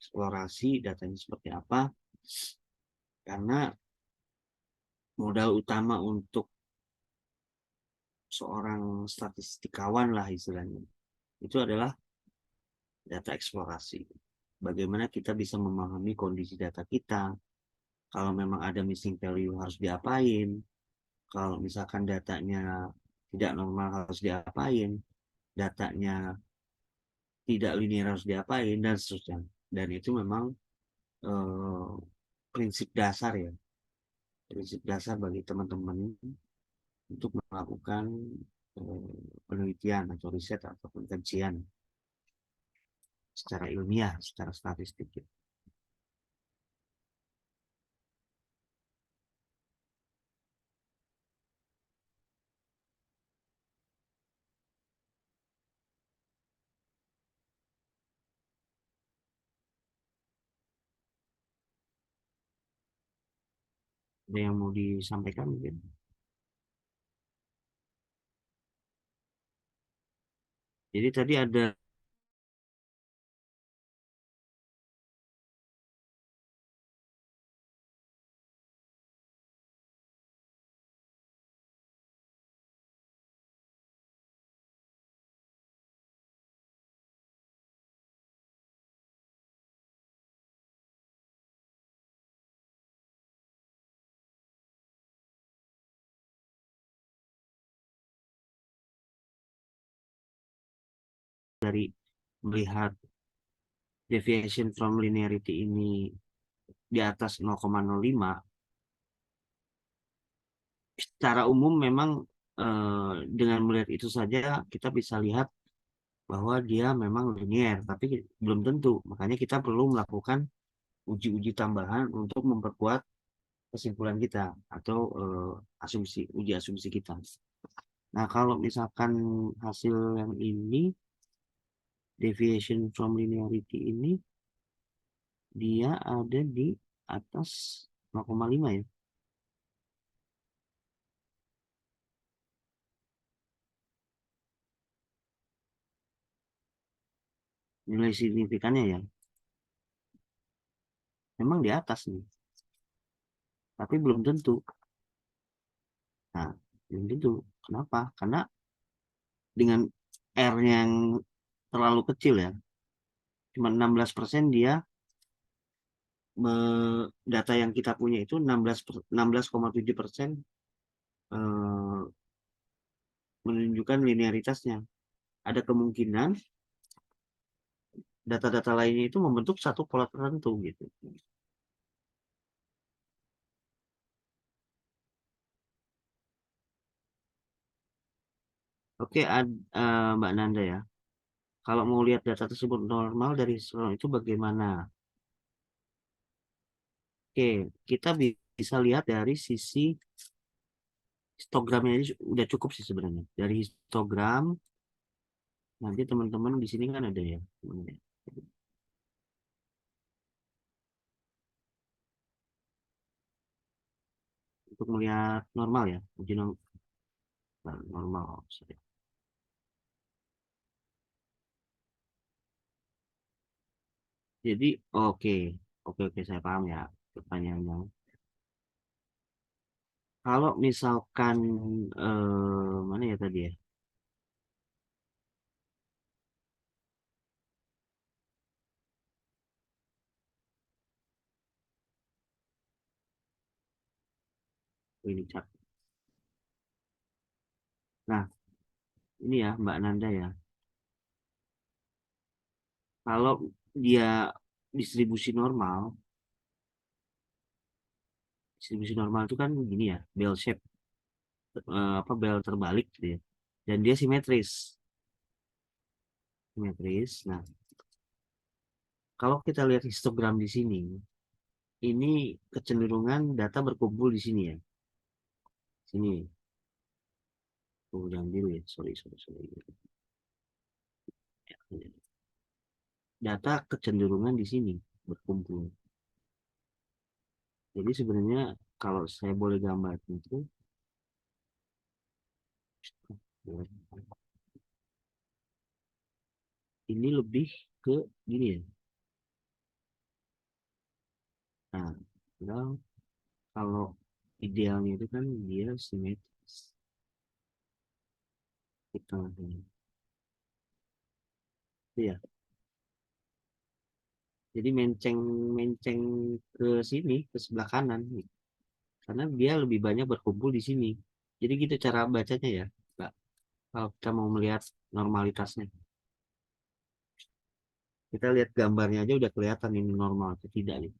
eksplorasi datanya seperti apa, karena modal utama untuk seorang statistikawan lah istilahnya, itu adalah data eksplorasi. Bagaimana kita bisa memahami kondisi data kita, kalau memang ada missing value harus diapain, kalau misalkan datanya tidak normal harus diapain, datanya tidak linear harus diapain, dan seterusnya. Dan itu memang eh, prinsip dasar ya, prinsip dasar bagi teman-teman untuk melakukan penelitian atau riset ataupun kajian secara ilmiah, secara statistik gitu. Ada yang mau disampaikan mungkin? Jadi tadi ada dari melihat deviation from linearity ini di atas 0,05, secara umum memang dengan melihat itu saja kita bisa lihat bahwa dia memang linear, tapi belum tentu. Makanya kita perlu melakukan uji-uji tambahan untuk memperkuat kesimpulan kita atau uji asumsi kita. Nah, kalau misalkan hasil yang ini, deviation from linearity ini, dia ada di atas 0,5 ya. Nilai signifikannya ya. Memang di atas nih. Tapi belum tentu. Nah, belum tentu. Kenapa? Karena dengan R yang terlalu kecil ya, cuma 16% dia data yang kita punya itu 16,7% menunjukkan linearitasnya. Ada kemungkinan data-data lainnya itu membentuk satu pola tertentu gitu. Oke, Mbak Nanda ya. Kalau mau lihat data tersebut normal dari histogram itu bagaimana? Oke, kita bisa lihat dari sisi histogramnya aja udah cukup sih sebenarnya. Dari histogram, nanti teman-teman di sini kan ada ya. Untuk melihat normal ya, uji normal. Jadi, oke, oke, saya paham ya pertanyaannya. Kalau misalkan mana ya tadi ya? Oh, ini chat. Nah, ini ya Mbak Nanda ya. Kalau dia distribusi normal itu kan gini ya, bell shape, apa bell terbalik gitu ya. Dan dia simetris. Nah, kalau kita lihat histogram di sini, ini kecenderungan data berkumpul di sini ya. Sini. Oh, jangan biru ya. Sorry. Ya, data kecenderungan di sini berkumpul. Jadi sebenarnya kalau saya boleh gambar itu, ini lebih ke gini ya. Nah, padahal kalau idealnya itu kan dia simetris. Kita ya. Jadi menceng ke sini, ke sebelah kanan, gitu. Karena dia lebih banyak berkumpul di sini. Jadi gitu cara bacanya ya, Mbak. Kalau kita mau melihat normalitasnya, kita lihat gambarnya aja udah kelihatan ini normal atau tidak nih.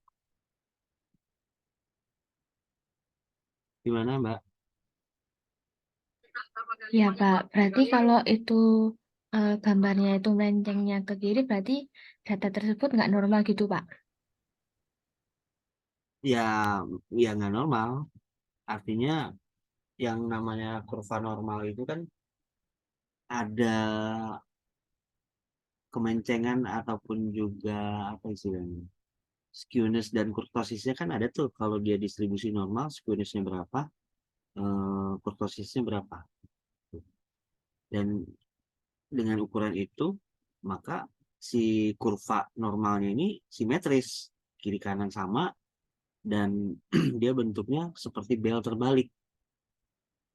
Gimana, Mbak? Ya, Pak. Berarti kalau itu gambarnya itu melencengnya ke kiri, berarti data tersebut nggak normal gitu, Pak. Ya, ya nggak normal. Artinya yang namanya kurva normal itu kan ada kemencengan ataupun juga apa istilahnya, skewness dan kurtosisnya kan ada tuh. Kalau dia distribusi normal, skewnessnya berapa, kurtosisnya berapa. Dan dengan ukuran itu, maka si kurva normalnya ini simetris, kiri kanan sama, dan dia bentuknya seperti bel terbalik,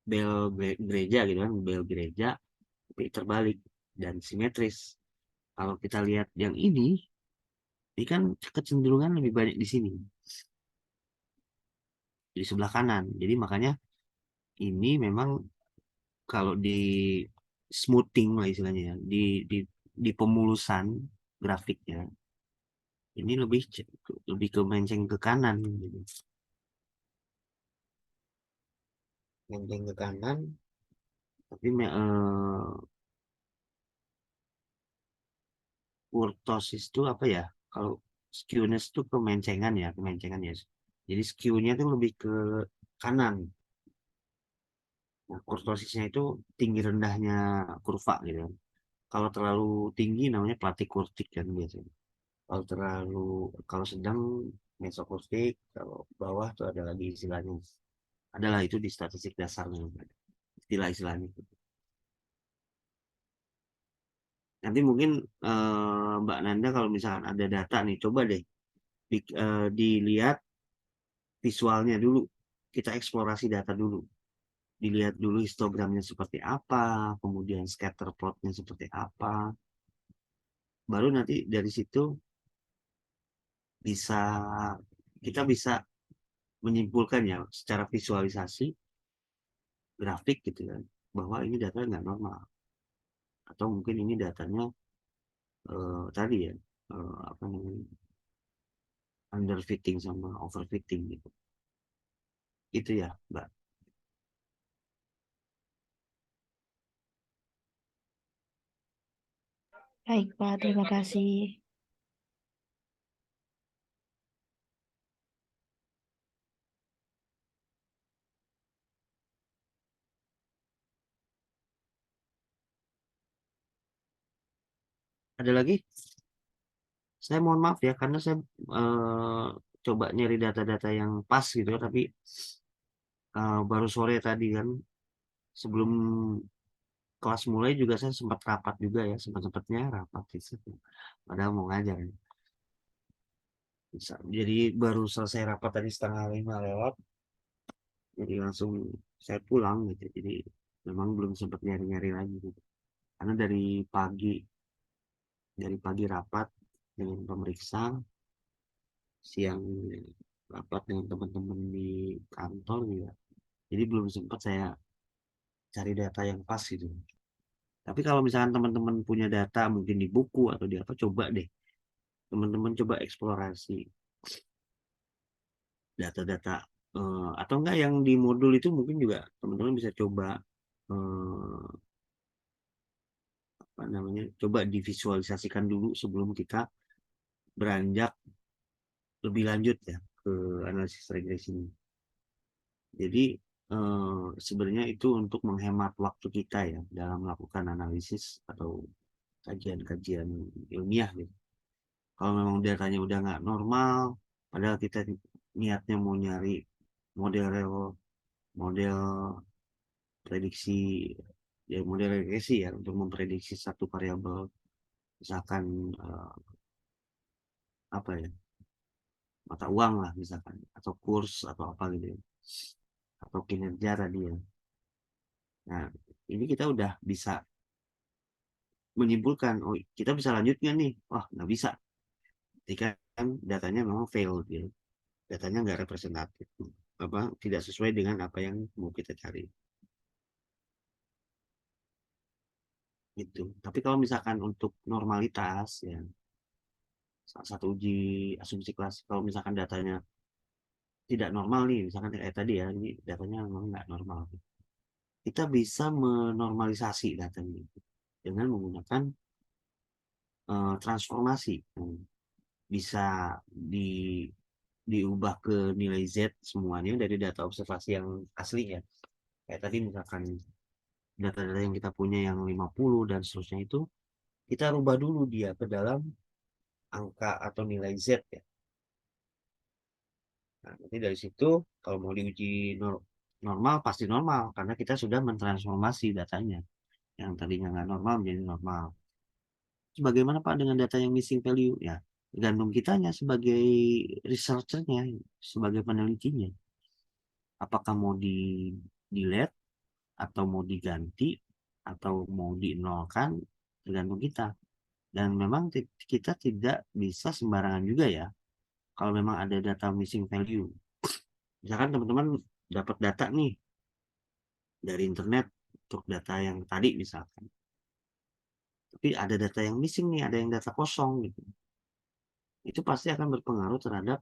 gereja gitu kan, bel gereja tapi terbalik dan simetris. Kalau kita lihat yang ini kan kecenderungan lebih banyak di sini, di sebelah kanan. Jadi makanya ini memang kalau di smoothing lah istilahnya ya, di pemulusan grafiknya, ini lebih ke menceng ke kanan gitu. Menceng ke kanan, tapi kurtosis itu apa ya? Kalau skewness itu kemencengan ya. Jadi skewnya itu lebih ke kanan. Nah, kurtosisnya itu tinggi rendahnya kurva gitu kan. Kalau terlalu tinggi namanya platykurtik kan biasanya. Kalau sedang mesokurtik, kalau bawah tuh ada lagi istilahnya. Adalah itu di statistik dasarnya, istilah-istilahnya. Nanti mungkin Mbak Nanda kalau misalkan ada data nih, coba deh dilihat visualnya dulu. Kita eksplorasi data dulu. Dilihat dulu histogramnya seperti apa, kemudian scatter plotnya seperti apa. Baru nanti dari situ bisa kita bisa menyimpulkan ya secara visualisasi grafik gitu kan bahwa ini data nggak normal atau mungkin ini datanya tadi ya apa namanya, underfitting sama overfitting gitu. Itu ya, Mbak. Baik, Pak. Terima kasih. Ada lagi? Saya mohon maaf ya, karena saya coba nyari data-data yang pas gitu ya, tapi baru sore tadi kan, sebelum kelas mulai juga saya sempat rapat juga ya, sempat-sempatnya rapat itu. Padahal mau ngajar ya. Jadi baru selesai rapat tadi 4:30 lewat, jadi langsung saya pulang gitu. Jadi memang belum sempat nyari-nyari lagi gitu. Karena dari pagi rapat dengan pemeriksa, siang rapat dengan teman-teman di kantor juga. Jadi belum sempat saya cari data yang pas gitu. Tapi kalau misalkan teman-teman punya data mungkin di buku atau di apa, coba deh teman-teman coba eksplorasi data-data, atau enggak yang di modul itu mungkin juga teman-teman bisa coba, eh, apa namanya, coba divisualisasikan dulu sebelum kita beranjak lebih lanjut ya ke analisis regresi ini. Jadi sebenarnya itu untuk menghemat waktu kita ya dalam melakukan analisis atau kajian-kajian ilmiah gitu. Kalau memang datanya udah nggak normal, padahal kita niatnya mau nyari model model prediksi, ya model regresi ya untuk memprediksi satu variabel, misalkan apa ya, mata uang lah misalkan, atau kurs atau apa gitu ya, atau kinerja tadi ya. Nah, ini kita udah bisa menyimpulkan, oh kita bisa lanjut nggak nih? Wah, nggak bisa. Ketika kan datanya memang fail gitu. Datanya nggak representatif. Apa, tidak sesuai dengan apa yang mau kita cari. Gitu. Tapi kalau misalkan untuk normalitas, ya salah satu uji asumsi kelas, kalau misalkan datanya tidak normal nih, misalkan kayak tadi ya, ini datanya memang nggak normal. Kita bisa menormalisasi datanya dengan menggunakan transformasi. Bisa di diubah ke nilai Z semuanya dari data observasi yang asli ya. Kayak tadi misalkan data-data yang kita punya yang 50 dan seterusnya itu, kita rubah dulu dia ke dalam angka atau nilai Z ya. Nah, nanti dari situ kalau mau diuji normal pasti normal karena kita sudah mentransformasi datanya yang tadinya nggak normal menjadi normal. Bagaimana Pak dengan data yang missing value? Ya, tergantung kitanya sebagai researchernya, sebagai penelitinya. Apakah mau di delete atau mau diganti atau mau dinolkan, tergantung kita. Dan memang kita tidak bisa sembarangan juga ya. Kalau memang ada data missing value, misalkan teman-teman dapat data nih dari internet untuk data yang tadi misalkan, tapi ada data yang missing nih, ada yang data kosong gitu. Itu pasti akan berpengaruh terhadap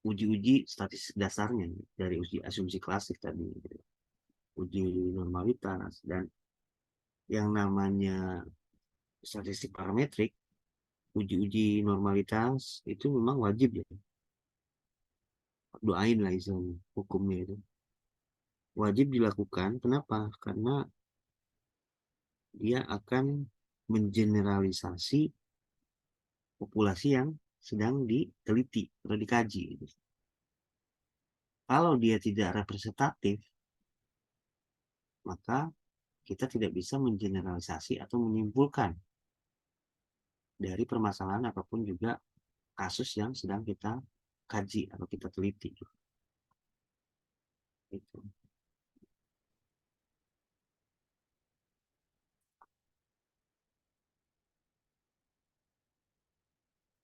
uji-uji statistik dasarnya dari uji asumsi klasik tadi, gitu. Uji normalitas dan yang namanya statistik parametrik, uji-uji normalitas itu memang wajib ya, doain lah istilahnya hukumnya itu wajib dilakukan. Kenapa? Karena dia akan mengeneralisasi populasi yang sedang diteliti atau dikaji. Kalau dia tidak representatif, maka kita tidak bisa mengeneralisasi atau menyimpulkan dari permasalahan apapun juga kasus yang sedang kita kaji atau kita teliti. Gitu,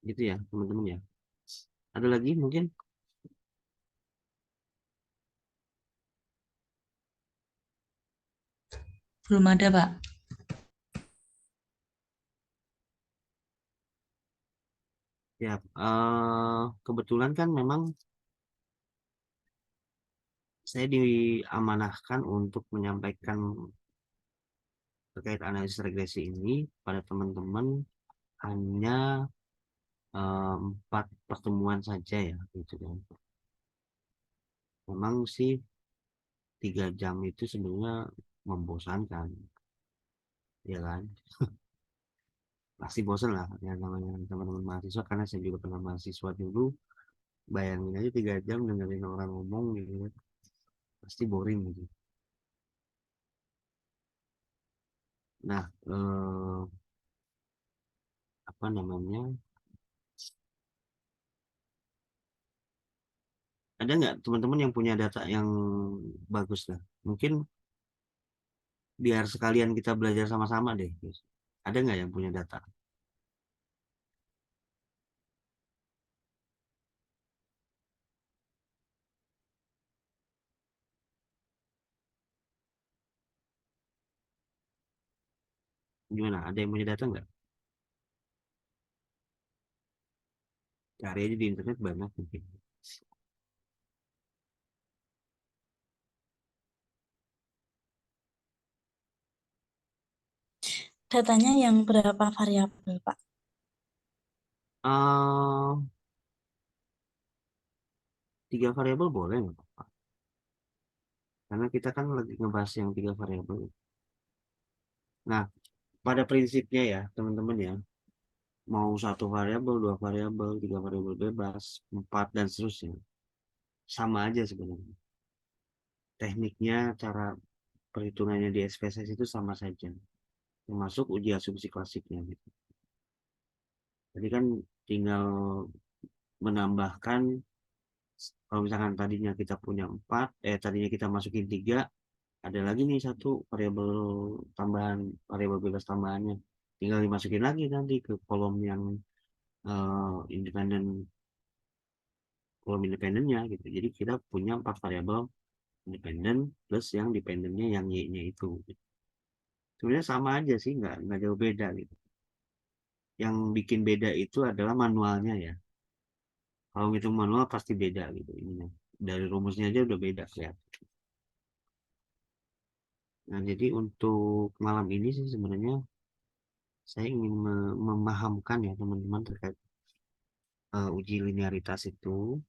gitu ya teman-teman ya. Ada lagi mungkin? Belum ada, Pak. Ya, kebetulan kan memang saya diamanahkan untuk menyampaikan terkait analisis regresi ini pada teman-teman hanya 4 pertemuan saja ya, gitu kan. Memang sih 3 jam itu sebenarnya membosankan, ya kan? Pasti bosan lah ya namanya teman-teman mahasiswa, karena saya juga pernah mahasiswa dulu. Bayangin aja 3 jam dengerin orang ngomong gitu kan. Pasti boring gitu. Nah, apa namanya? Ada nggak teman-teman yang punya data yang bagus lah? Mungkin biar sekalian kita belajar sama-sama deh, guys. Ada nggak yang punya data? Gimana? Ada yang punya data nggak? Cari aja di internet banyak mungkin. Datanya yang berapa variabel, Pak? Eh, 3 variabel boleh nggak apa-apa. Karena kita kan lagi ngebahas yang 3 variabel. Nah, pada prinsipnya ya teman-teman ya, mau 1 variabel, 2 variabel, 3 variabel bebas, 4 dan seterusnya, sama aja sebenarnya. Tekniknya, cara perhitungannya di SPSS itu sama saja, termasuk uji asumsi klasiknya gitu. Jadi kan tinggal menambahkan, kalau misalkan tadinya kita punya 4, tadinya kita masukin 3, ada lagi nih 1 variabel tambahan, variabel bebas tambahannya. Tinggal dimasukin lagi nanti ke kolom yang independen, kolom independennya gitu. Jadi kita punya 4 variabel independen plus yang dependennya yang Y-nya itu. Sebenarnya sama aja sih, nggak jauh beda gitu. Yang bikin beda itu adalah manualnya ya. Kalau ngitung manual pasti beda gitu ininya. Dari rumusnya aja udah beda ya. Nah, jadi untuk malam ini sih sebenarnya saya ingin memahamkan ya teman-teman terkait uji linearitas itu.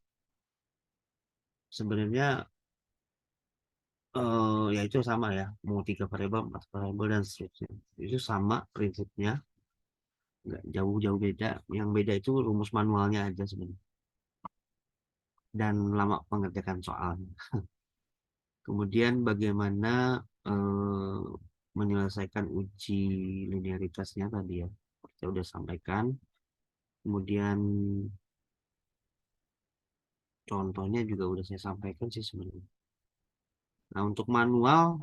Sebenarnya ya itu sama ya, mau 3 variabel, 4 variabel dan seterusnya. Itu sama prinsipnya, nggak jauh-jauh beda. Yang beda itu rumus manualnya aja sebenarnya. Dan lama pengerjaan soalnya. Kemudian bagaimana eh, menyelesaikan uji linearitasnya tadi ya, saya udah sampaikan. Kemudian contohnya juga udah saya sampaikan sih sebenarnya. Nah, untuk manual,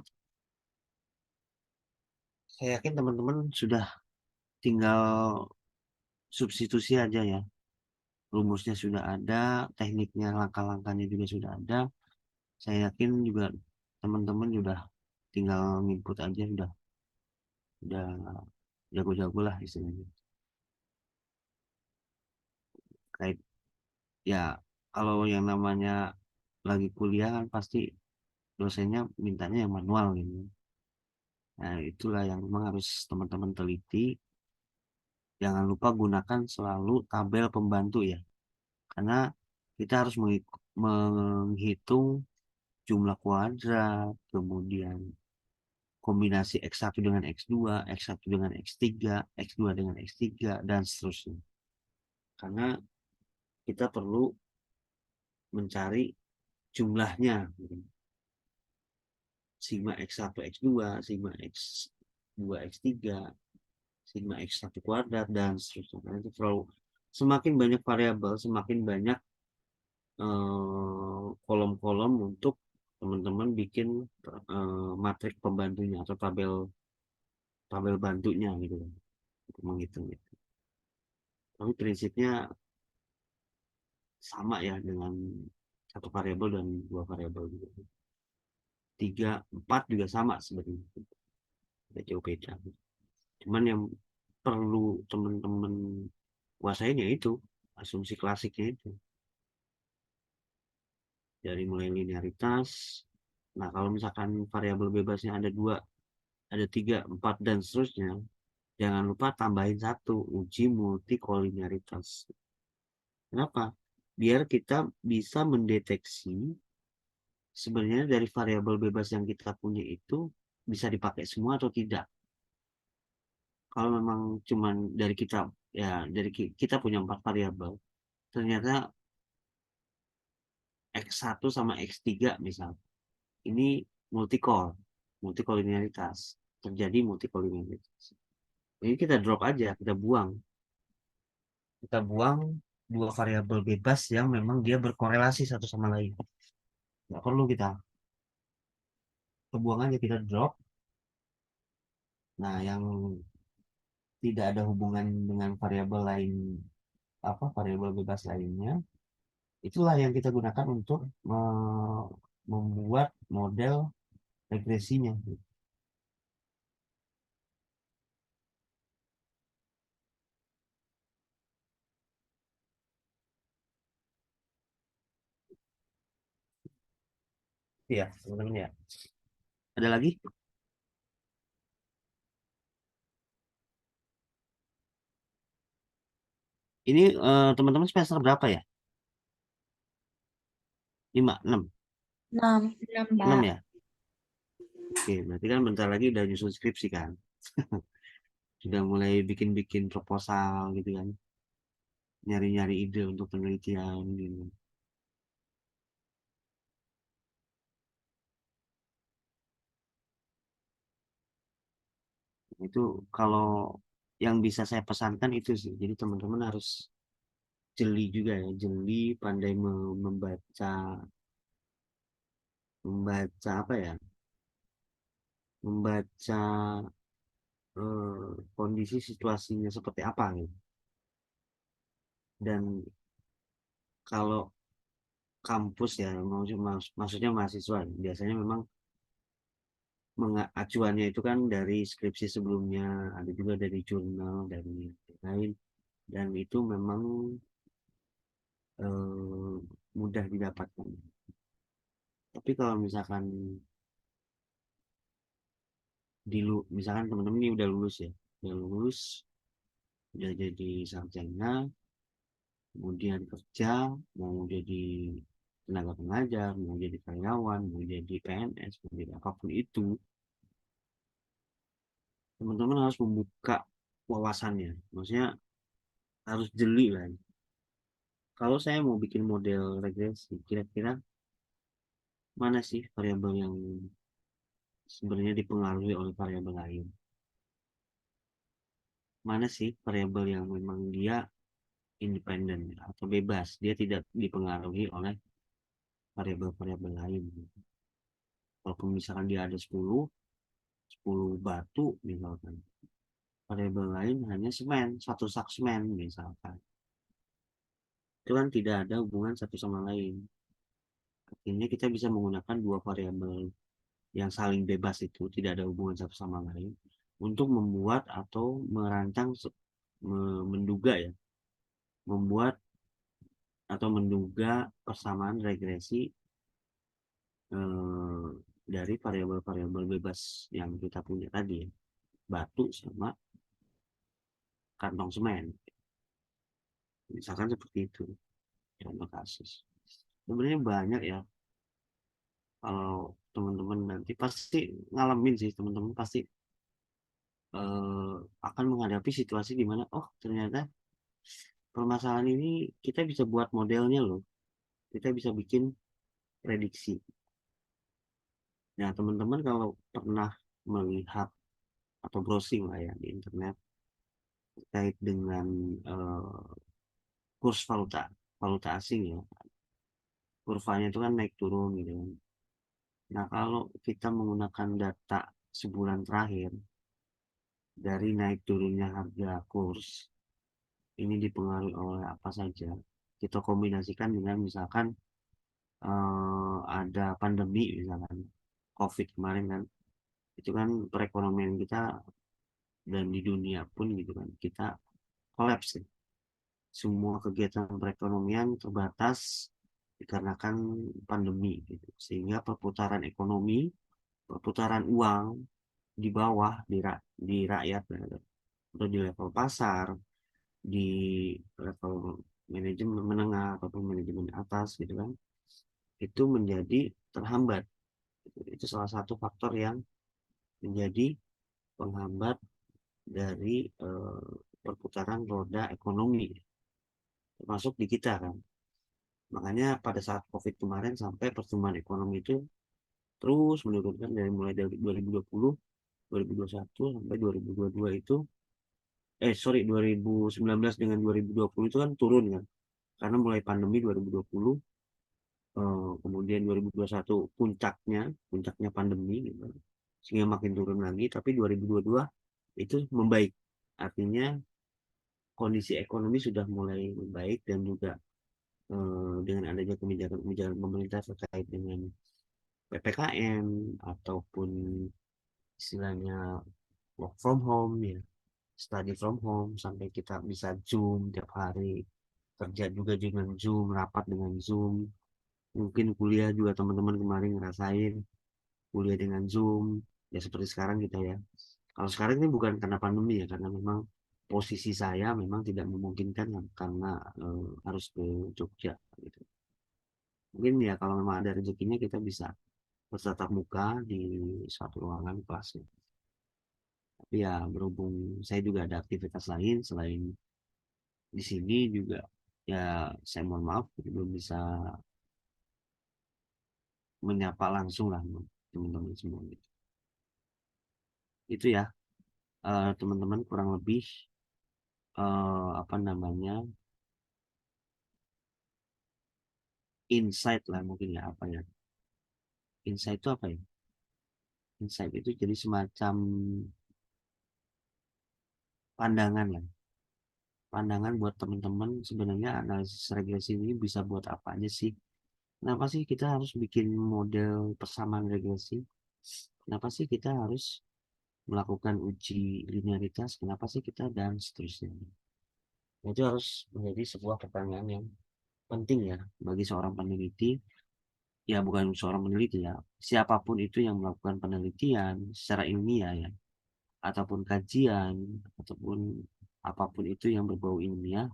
saya yakin teman-teman sudah tinggal substitusi aja ya. Rumusnya sudah ada, tekniknya, langkah-langkahnya juga sudah ada. Saya yakin juga teman-teman sudah tinggal input aja, udah jago-jago lah istilahnya. Kayak ya, kalau yang namanya lagi kuliah kan pasti dosennya mintanya yang manual gitu. Nah, itulah yang memang harus teman-teman teliti. Jangan lupa gunakan selalu tabel pembantu ya. Karena kita harus menghitung jumlah kuadrat, kemudian kombinasi X1 dengan X2, X1 dengan X3, X2 dengan X3, dan seterusnya. Karena kita perlu mencari jumlahnya. Sigma X1, X2, Sigma X2, X3, Sigma X1 kuadrat, dan seterusnya. Karena itu terlalu, semakin banyak variabel, semakin banyak kolom-kolom untuk teman-teman bikin matrik pembantunya atau tabel tabel bantunya gitu untuk menghitung itu. Tapi prinsipnya sama ya dengan 1 variabel dan 2 variabel juga. 3, 4 juga sama sebenarnya. Tidak jauh beda. Cuman yang perlu teman-teman kuasain ya itu asumsi klasiknya itu. Dari mulai linearitas. Nah, kalau misalkan variabel bebasnya ada 2, ada 3, 4, dan seterusnya, jangan lupa tambahin 1, uji multikolinearitas. Kenapa? Biar kita bisa mendeteksi sebenarnya dari variabel bebas yang kita punya itu bisa dipakai semua atau tidak. Kalau memang cuman dari kita, ya dari kita punya 4 variabel, ternyata X1 sama X3 misal, ini multikolinearitas, terjadi multikolinearitas. Ini kita drop aja, kita buang. Kita buang 2 variabel bebas yang memang dia berkorelasi satu sama lain. Nggak perlu kita buang aja, kita drop. Nah, yang tidak ada hubungan dengan variabel lain, variabel bebas lainnya, itulah yang kita gunakan untuk membuat model regresinya. Iya, teman-teman ya. Ada lagi? Ini teman-teman semester berapa ya? 5, 6, 6. 6, 6 Pak. ya? Oke, berarti kan bentar lagi udah nyusun skripsi kan? Sudah mulai bikin-bikin proposal gitu kan? Nyari-nyari ide untuk penelitian gitu. Itu kalau yang bisa saya pesankan itu sih. Jadi teman-teman harus jeli juga ya, jeli, pandai membaca membaca apa ya? Membaca kondisi situasinya seperti apa gitu. Dan kalau kampus ya, maksudnya mahasiswa, biasanya memang acuannya itu kan dari skripsi sebelumnya, ada juga dari jurnal, dari lain, dan itu memang eh, mudah didapatkan. Tapi kalau misalkan misalkan teman-teman ini udah lulus ya, udah jadi sarjana, kemudian kerja, mau jadi tenaga pengajar, mau jadi karyawan, mau jadi PNS, mau jadi apapun itu, teman-teman harus membuka wawasannya. Maksudnya harus jeli lah. Kalau saya mau bikin model regresi, kira-kira mana sih variabel yang sebenarnya dipengaruhi oleh variabel lain? Mana sih variabel yang memang dia independen atau bebas, dia tidak dipengaruhi oleh variabel-variabel lain. Walaupun misalkan dia ada 10 batu misalkan, variabel lain hanya semen, satu sak semen misalkan. Itu kan tidak ada hubungan satu sama lain. Artinya kita bisa menggunakan 2 variabel yang saling bebas itu, tidak ada hubungan satu sama lain, untuk membuat atau merancang, menduga ya, membuat atau menduga persamaan regresi eh, dari variabel-variabel bebas yang kita punya tadi ya, batu sama kantong semen. Misalkan seperti itu contoh kasus. Sebenarnya banyak ya, kalau teman-teman nanti pasti ngalamin sih, teman-teman pasti akan menghadapi situasi di mana oh ternyata permasalahan ini kita bisa buat modelnya loh, kita bisa bikin prediksi. Nah, teman-teman kalau pernah melihat atau browsing lah ya di internet terkait dengan eh, kurs valuta valuta asing ya, kurvanya itu kan naik turun gitu kan. Nah, kalau kita menggunakan data sebulan terakhir dari naik turunnya harga kurs, ini dipengaruhi oleh apa saja, kita kombinasikan dengan misalkan ada pandemi misalkan COVID kemarin kan, itu kan perekonomian kita dan di dunia pun gitu kan kita kolaps ya. semua kegiatan perekonomian terbatas dikarenakan pandemi gitu. Sehingga perputaran ekonomi, perputaran uang di bawah di rakyat atau di level pasar, di level manajemen menengah ataupun manajemen atas gitu kan, itu menjadi terhambat. Itu salah satu faktor yang menjadi penghambat dari perputaran roda ekonomi, termasuk di kita kan. Makanya pada saat COVID kemarin sampai pertumbuhan ekonomi itu terus menurunkan dari mulai dari 2020, 2021 sampai 2022 itu 2019 dengan 2020 itu kan turun kan. Karena mulai pandemi 2020, kemudian 2021 puncaknya pandemi gitu. Sehingga makin turun lagi, tapi 2022 itu membaik. Artinya kondisi ekonomi sudah mulai membaik dan juga dengan adanya kebijakan pemerintah terkait dengan PPKM ataupun istilahnya work from home ya, study from home, sampai kita bisa Zoom tiap hari, kerja juga dengan Zoom, rapat dengan Zoom, mungkin kuliah juga teman-teman kemarin ngerasain kuliah dengan Zoom ya seperti sekarang kita ya. Kalau sekarang ini bukan karena pandemi ya, karena memang posisi saya memang tidak memungkinkan ya, karena harus ke Jogja gitu. Mungkin ya kalau memang ada rezekinya kita bisa bertatap muka di suatu ruangan kelasnya. Tapi ya berhubung saya juga ada aktivitas lain selain di sini juga, ya saya mohon maaf belum bisa menyapa langsung lah teman-teman semua gitu. Itu ya teman-teman kurang lebih apa namanya insight lah mungkin ya, apa ya, insight itu apa ya, insight itu jadi semacam pandangan lah, pandangan buat teman-teman sebenarnya analisis regresi ini bisa buat apa aja sih. Kenapa sih kita harus bikin model persamaan regresi? Kenapa sih kita harus melakukan uji linearitas? Kenapa sih kita, dan seterusnya. Itu harus menjadi sebuah pertanyaan yang penting ya bagi seorang peneliti. Ya bukan seorang peneliti ya, siapapun itu yang melakukan penelitian secara ilmiah ya, ataupun kajian, ataupun apapun itu yang berbau ilmiah,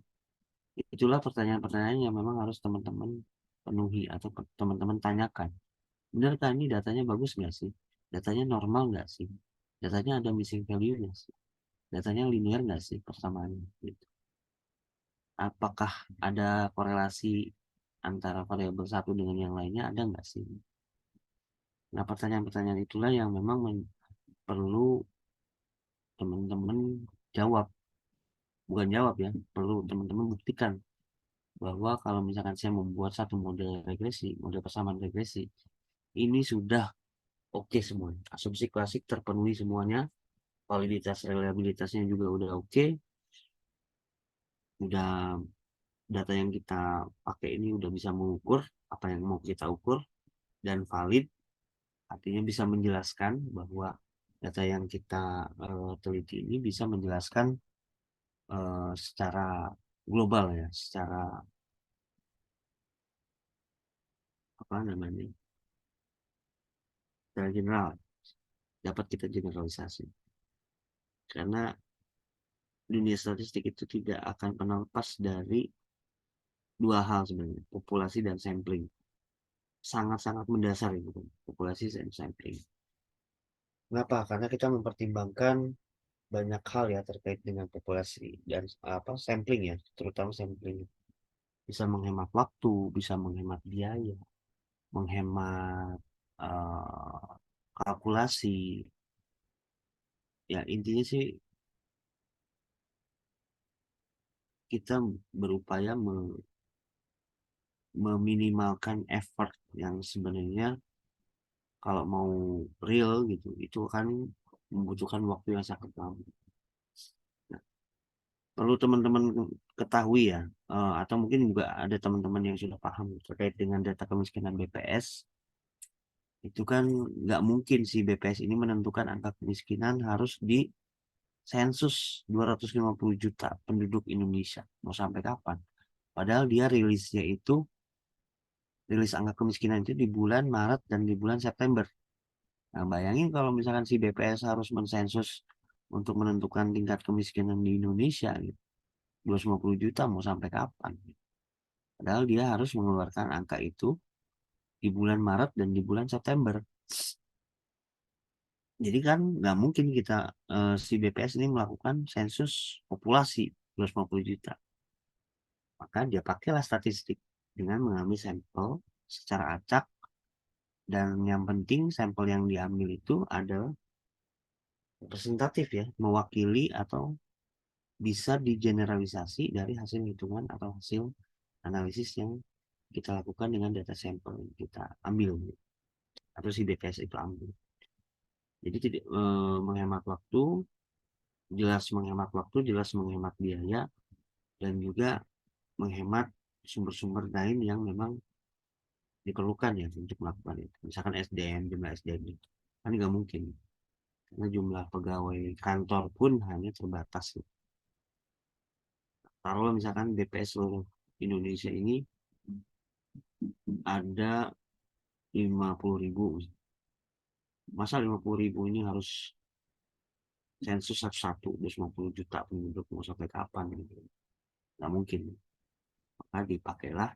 itulah pertanyaan-pertanyaan yang memang harus teman-teman penuhi atau teman-teman tanyakan. Benarkah ini datanya bagus nggak sih? Datanya normal nggak sih? Datanya ada missing value nggak sih? Datanya linear nggak sih persamaannya? Gitu. Apakah ada korelasi antara variabel satu dengan yang lainnya? Ada nggak sih? Nah, pertanyaan-pertanyaan itulah yang memang perlu teman-teman jawab. Bukan jawab ya, perlu teman-teman buktikan bahwa kalau misalkan saya membuat satu model regresi, model persamaan regresi, ini sudah oke semua. Asumsi klasik terpenuhi semuanya, validitas reliabilitasnya juga udah oke, udah data yang kita pakai ini udah bisa mengukur apa yang mau kita ukur dan valid, artinya bisa menjelaskan bahwa data yang kita teliti ini bisa menjelaskan secara global ya, secara apa namanya, secara general dapat kita generalisasi. Karena dunia statistik itu tidak akan pernah lepas dari dua hal sebenarnya, populasi dan sampling. Sangat-sangat mendasar itu, populasi dan sampling. Kenapa? Karena kita mempertimbangkan banyak hal ya terkait dengan populasi dan apa sampling ya, terutama sampling. Bisa menghemat waktu, bisa menghemat biaya, menghemat kalkulasi. Ya intinya sih kita berupaya meminimalkan effort yang sebenarnya kalau mau real gitu itu kan membutuhkan waktu yang sangat lama. Nah, perlu teman-teman ketahui ya, atau mungkin juga ada teman-teman yang sudah paham terkait dengan data kemiskinan BPS. Itu kan nggak mungkin sih BPS ini menentukan angka kemiskinan harus di sensus 250 juta penduduk Indonesia. Mau sampai kapan? Padahal dia rilis angka kemiskinan itu di bulan Maret dan di bulan September. Nah, bayangin kalau misalkan si BPS harus mensensus untuk menentukan tingkat kemiskinan di Indonesia, gitu. 250 juta mau sampai kapan? Padahal dia harus mengeluarkan angka itu di bulan Maret dan di bulan September. Jadi kan nggak mungkin kita si BPS ini melakukan sensus populasi 250 juta. Maka dia pakailah statistik dengan mengambil sampel secara acak, dan yang penting sampel yang diambil itu adalah representatif ya, mewakili atau bisa digeneralisasi dari hasil hitungan atau hasil analisis yang kita lakukan dengan data sampel yang kita ambil atau si BPS itu ambil. Jadi tidak menghemat waktu, jelas menghemat biaya, dan juga menghemat sumber-sumber lain yang memang diperlukan ya untuk melakukan itu. Misalkan jumlah SDM itu kan nggak mungkin, karena jumlah pegawai kantor pun hanya terbatas. Kalau misalkan BPS seluruh Indonesia ini ada 50.000, masa 50.000 ini harus sensus satu-satu 250 juta penduduk, mau sampai kapan gitu? Nggak mungkin. Maka dipakailah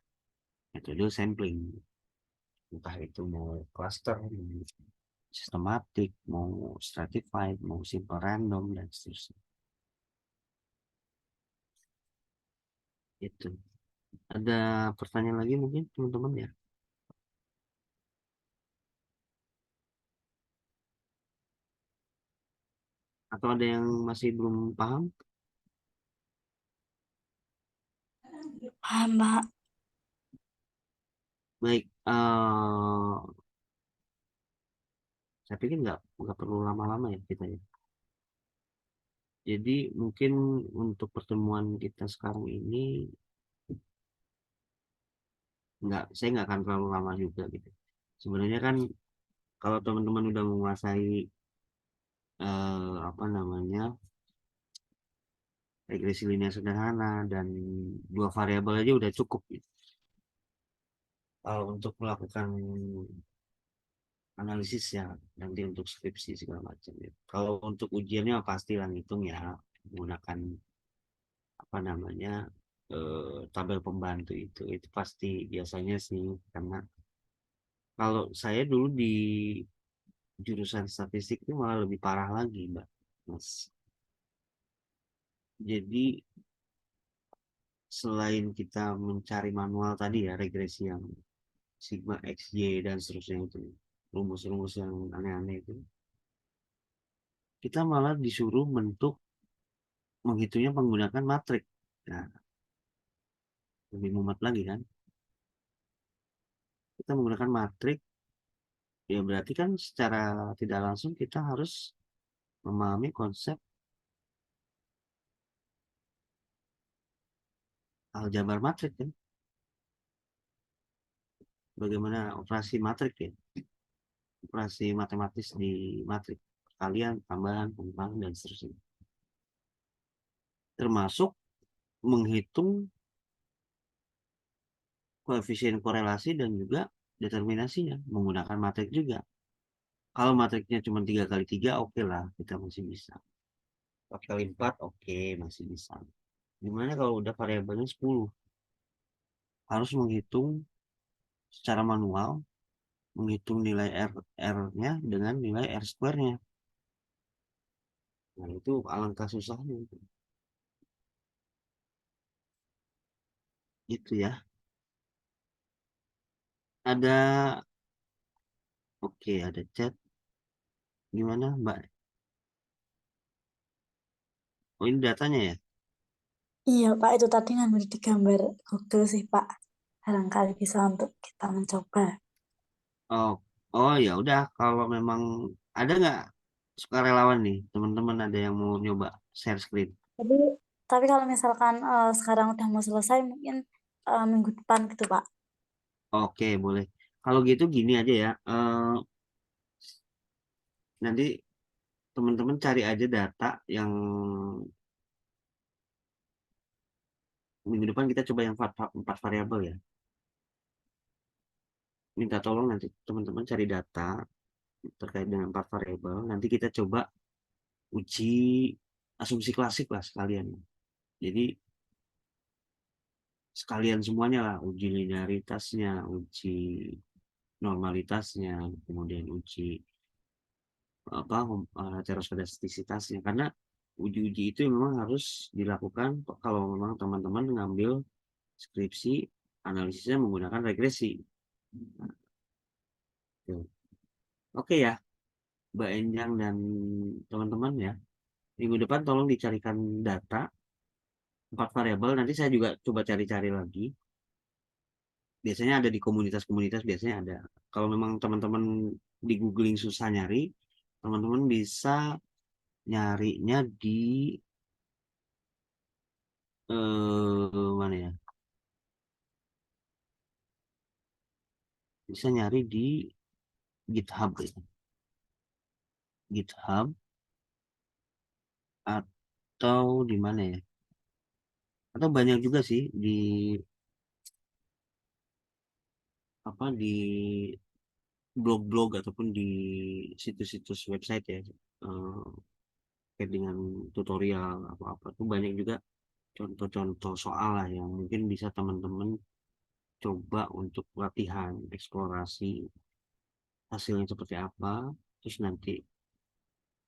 metode sampling, entah itu mau cluster, sistematik, mau stratified, mau simple random, dan seterusnya. Itu. Ada pertanyaan lagi mungkin teman-teman ya? Atau ada yang masih belum paham? Paham, Pak. Baik, saya pikir nggak perlu lama-lama ya kita ya. Jadi mungkin untuk pertemuan kita sekarang ini saya nggak akan terlalu lama juga gitu. Sebenarnya kan kalau teman-teman udah menguasai apa namanya regresi linear sederhana dan dua variabel aja udah cukup gitu. Kalau untuk melakukan analisis ya nanti untuk skripsi segala macam ya. Kalau untuk ujiannya pastilah ngitung ya menggunakan apa namanya tabel pembantu itu pasti biasanya sih, karena kalau saya dulu di jurusan statistik itu malah lebih parah lagi Mbak Mas. Jadi selain kita mencari manual tadi ya regresi yang sigma xy dan seterusnya itu, rumus-rumus yang aneh-aneh itu, kita malah disuruh menghitungnya menggunakan matrik. Nah, lebih mumet lagi kan. Kita menggunakan matrik, ya berarti kan secara tidak langsung kita harus memahami konsep aljabar matrik kan. Bagaimana operasi matrik ya. Operasi matematis di matrik. Perkalian, tambahan, pengurangan, dan seterusnya. Termasuk menghitung koefisien korelasi dan juga determinasinya menggunakan matrik juga. Kalau matriknya cuma 3x3, oke lah, kita masih bisa. 4x4, oke, masih bisa. Gimana kalau udah variabelnya 10? Harus menghitung secara manual, menghitung nilai R-nya dengan nilai R square-nya. Nah, itu alangkah susahnya. Itu ya. Ada, oke, ada chat. Gimana, Mbak? Oh, ini datanya ya? Iya, Pak, itu tadi ngambil di gambar Google sih, Pak. Barangkali bisa untuk kita mencoba. Oh, oh ya udah. Kalau memang ada nggak sukarelawan nih, teman-teman ada yang mau nyoba share screen? Tapi, tapi kalau misalkan sekarang udah mau selesai, mungkin minggu depan gitu, Pak. Oke, boleh. Kalau gitu gini aja ya. Nanti teman-teman cari aja data yang minggu depan kita coba yang empat variabel ya. Minta tolong nanti teman-teman cari data terkait dengan empat variabel. Nanti kita coba uji asumsi klasik lah sekalian. Jadi sekalian semuanya lah, uji linearitasnya, uji normalitasnya, kemudian uji apa heteroskedastisitasnya. Karena uji-uji itu memang harus dilakukan kalau memang teman-teman ngambil skripsi analisisnya menggunakan regresi. Oke ya, Mbak Enjang dan teman-teman ya. Minggu depan tolong dicarikan data 4 variabel. Nanti saya juga coba cari-cari lagi. Biasanya ada di komunitas-komunitas, biasanya ada. Kalau memang teman-teman di googling susah nyari, teman-teman bisa nyarinya di mana ya? Bisa nyari di GitHub ya. GitHub atau di mana ya? Atau banyak juga sih di apa di blog-blog ataupun di situs-situs website ya. Terkait dengan tutorial apa-apa tuh banyak juga contoh-contoh soal lah yang mungkin bisa teman-teman coba untuk latihan eksplorasi hasilnya seperti apa, terus nanti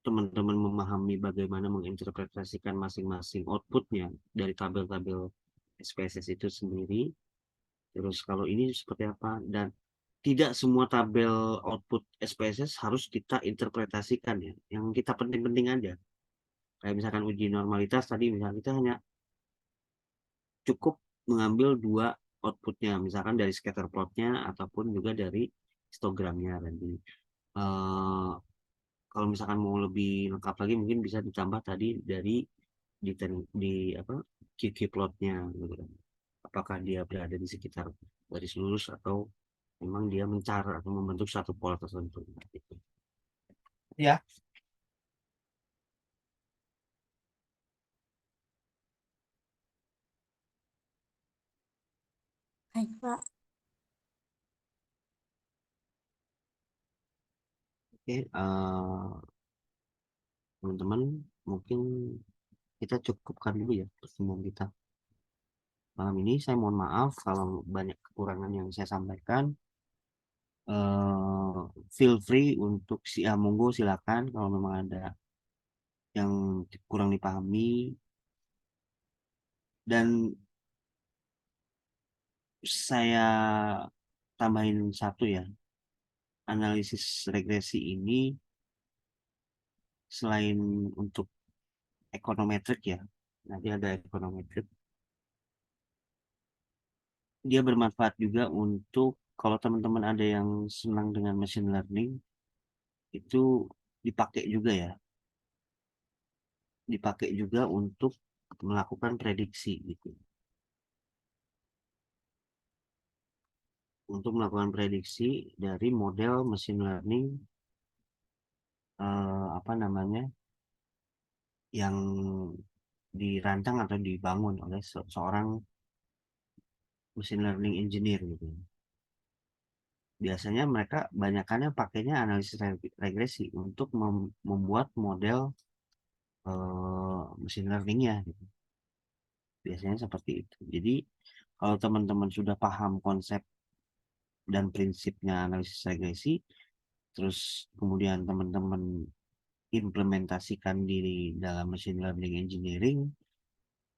teman-teman memahami bagaimana menginterpretasikan masing-masing outputnya dari tabel-tabel SPSS itu sendiri, terus kalau ini seperti apa, dan tidak semua tabel output SPSS harus kita interpretasikan ya, yang kita penting-penting aja, kayak misalkan uji normalitas tadi, misalnya kita hanya cukup mengambil dua outputnya, misalkan dari scatter plotnya ataupun juga dari histogramnya tadi. Eh, kalau misalkan mau lebih lengkap lagi mungkin bisa ditambah tadi dari di apa QQ plotnya gitu kan. Apakah dia berada di sekitar garis lurus atau memang dia mencar atau membentuk satu pola tertentu gitu. Ya, Baik, Pak. oke, teman-teman mungkin kita cukupkan dulu ya pertemuan kita malam ini. Saya mohon maaf kalau banyak kekurangan yang saya sampaikan. eh Feel free untuk monggo silakan kalau memang ada yang kurang dipahami, dan saya tambahin satu ya, analisis regresi ini selain untuk ekonometrik ya, nanti ada ekonometrik, dia bermanfaat juga untuk kalau teman-teman ada yang senang dengan machine learning, itu dipakai juga ya, dipakai juga untuk melakukan prediksi gitu, untuk melakukan prediksi dari model machine learning apa namanya yang dirancang atau dibangun oleh seorang machine learning engineer gitu. Biasanya mereka banyakannya pakainya analisis regresi untuk membuat model machine learningnya gitu. Biasanya seperti itu. Jadi kalau teman-teman sudah paham konsep dan prinsipnya analisis regresi, terus kemudian teman-teman implementasikan diri dalam machine learning engineering,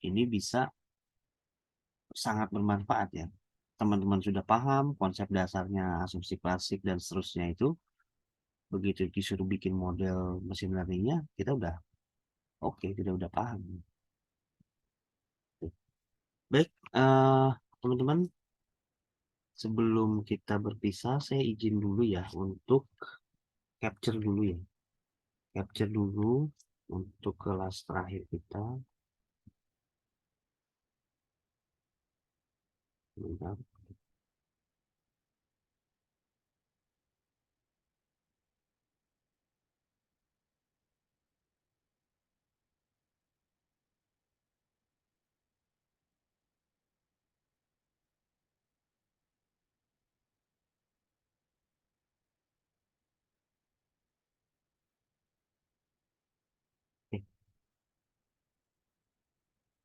ini bisa sangat bermanfaat ya. Teman-teman sudah paham konsep dasarnya, asumsi klasik dan seterusnya itu, begitu disuruh bikin model machine learningnya, kita udah oke, kita udah paham. Baik, teman-teman, sebelum kita berpisah, saya izin dulu ya untuk capture dulu ya. Capture dulu untuk kelas terakhir kita. Bentar.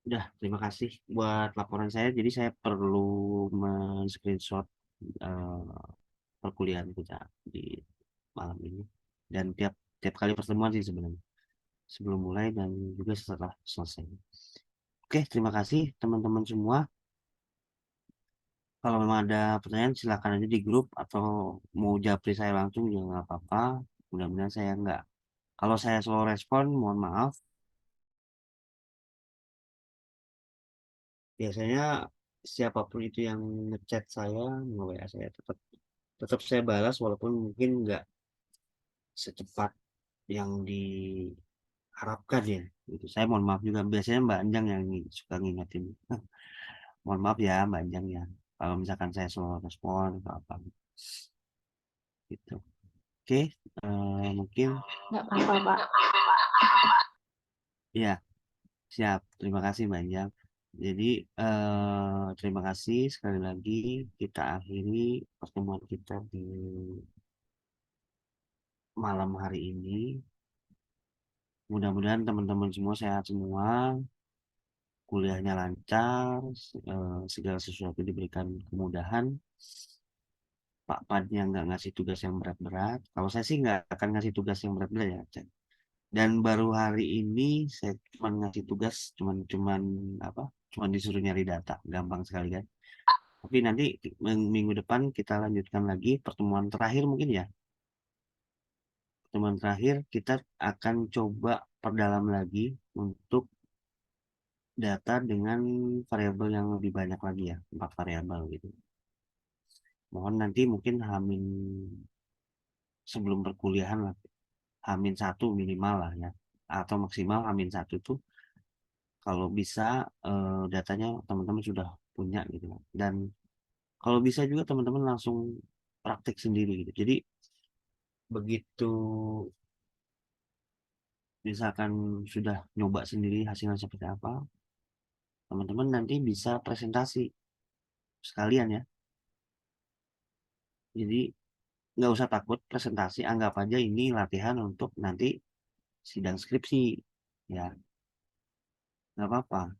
Udah, terima kasih buat laporan saya. Jadi saya perlu men-screenshot perkuliahan kita di malam ini. Dan tiap tiap kali pertemuan sih sebenarnya. Sebelum mulai dan juga setelah selesai. Oke, terima kasih teman-teman semua. Kalau memang ada pertanyaan silakan aja di grup atau mau japri saya langsung juga nggak apa-apa. Mudah-mudahan saya nggak. Kalau saya slow respon, mohon maaf. Biasanya siapapun itu yang ngechat saya, nge-WA saya tetap tetap saya balas walaupun mungkin nggak secepat yang diharapkan ya. Itu saya mohon maaf juga. Biasanya Mbak Anjang yang suka ngingetin. Mohon maaf ya Mbak Anjang ya. Kalau misalkan saya slow respon atau apa gitu. Oke, mungkin Nggak apa-apa, Pak. ya siap. Terima kasih Mbak Anjang. Jadi terima kasih sekali lagi kita akhiri pertemuan kita di malam hari ini. Mudah-mudahan teman-teman semua sehat semua, kuliahnya lancar, segala sesuatu diberikan kemudahan. Pak Padnya nggak ngasih tugas yang berat-berat. Kalau saya sih nggak akan ngasih tugas yang berat-berat ya, Cen. Dan baru hari ini saya cuma ngasih tugas, cuman apa? Cuman disuruh nyari data, gampang sekali kan. Tapi nanti minggu depan kita lanjutkan lagi pertemuan terakhir mungkin ya. Pertemuan terakhir kita akan coba perdalam lagi untuk data dengan variabel yang lebih banyak lagi ya, 4 variabel gitu. Mohon nanti mungkin sebelum perkuliahan lah, H-1 minimal lah ya, atau maksimal H-1 itu kalau bisa datanya teman-teman sudah punya gitu. Dan kalau bisa juga teman-teman langsung praktek sendiri gitu. Jadi begitu misalkan sudah nyoba sendiri hasilnya seperti apa, teman-teman nanti bisa presentasi sekalian ya. Jadi nggak usah takut presentasi, anggap aja ini latihan untuk nanti sidang skripsi ya, nggak apa-apa.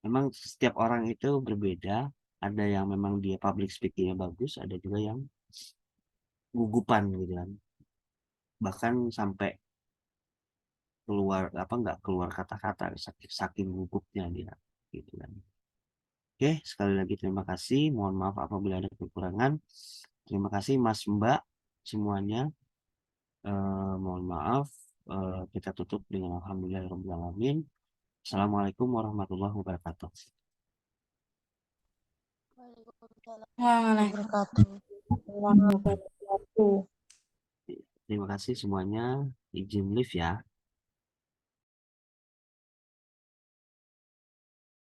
Memang setiap orang itu berbeda, ada yang memang dia public speakingnya bagus, ada juga yang gugupan gitu kan, bahkan sampai keluar apa nggak keluar kata-kata saking gugupnya dia gitu kan. Oke, sekali lagi terima kasih, mohon maaf apabila ada kekurangan. Terima kasih Mas Mbak semuanya. Mohon maaf. Kita tutup dengan alhamdulillahirobbilalamin. Assalamualaikum warahmatullahi wabarakatuh. Waalaikumsalam warahmatullahi wabarakatuh. Terima kasih semuanya. Izin live ya.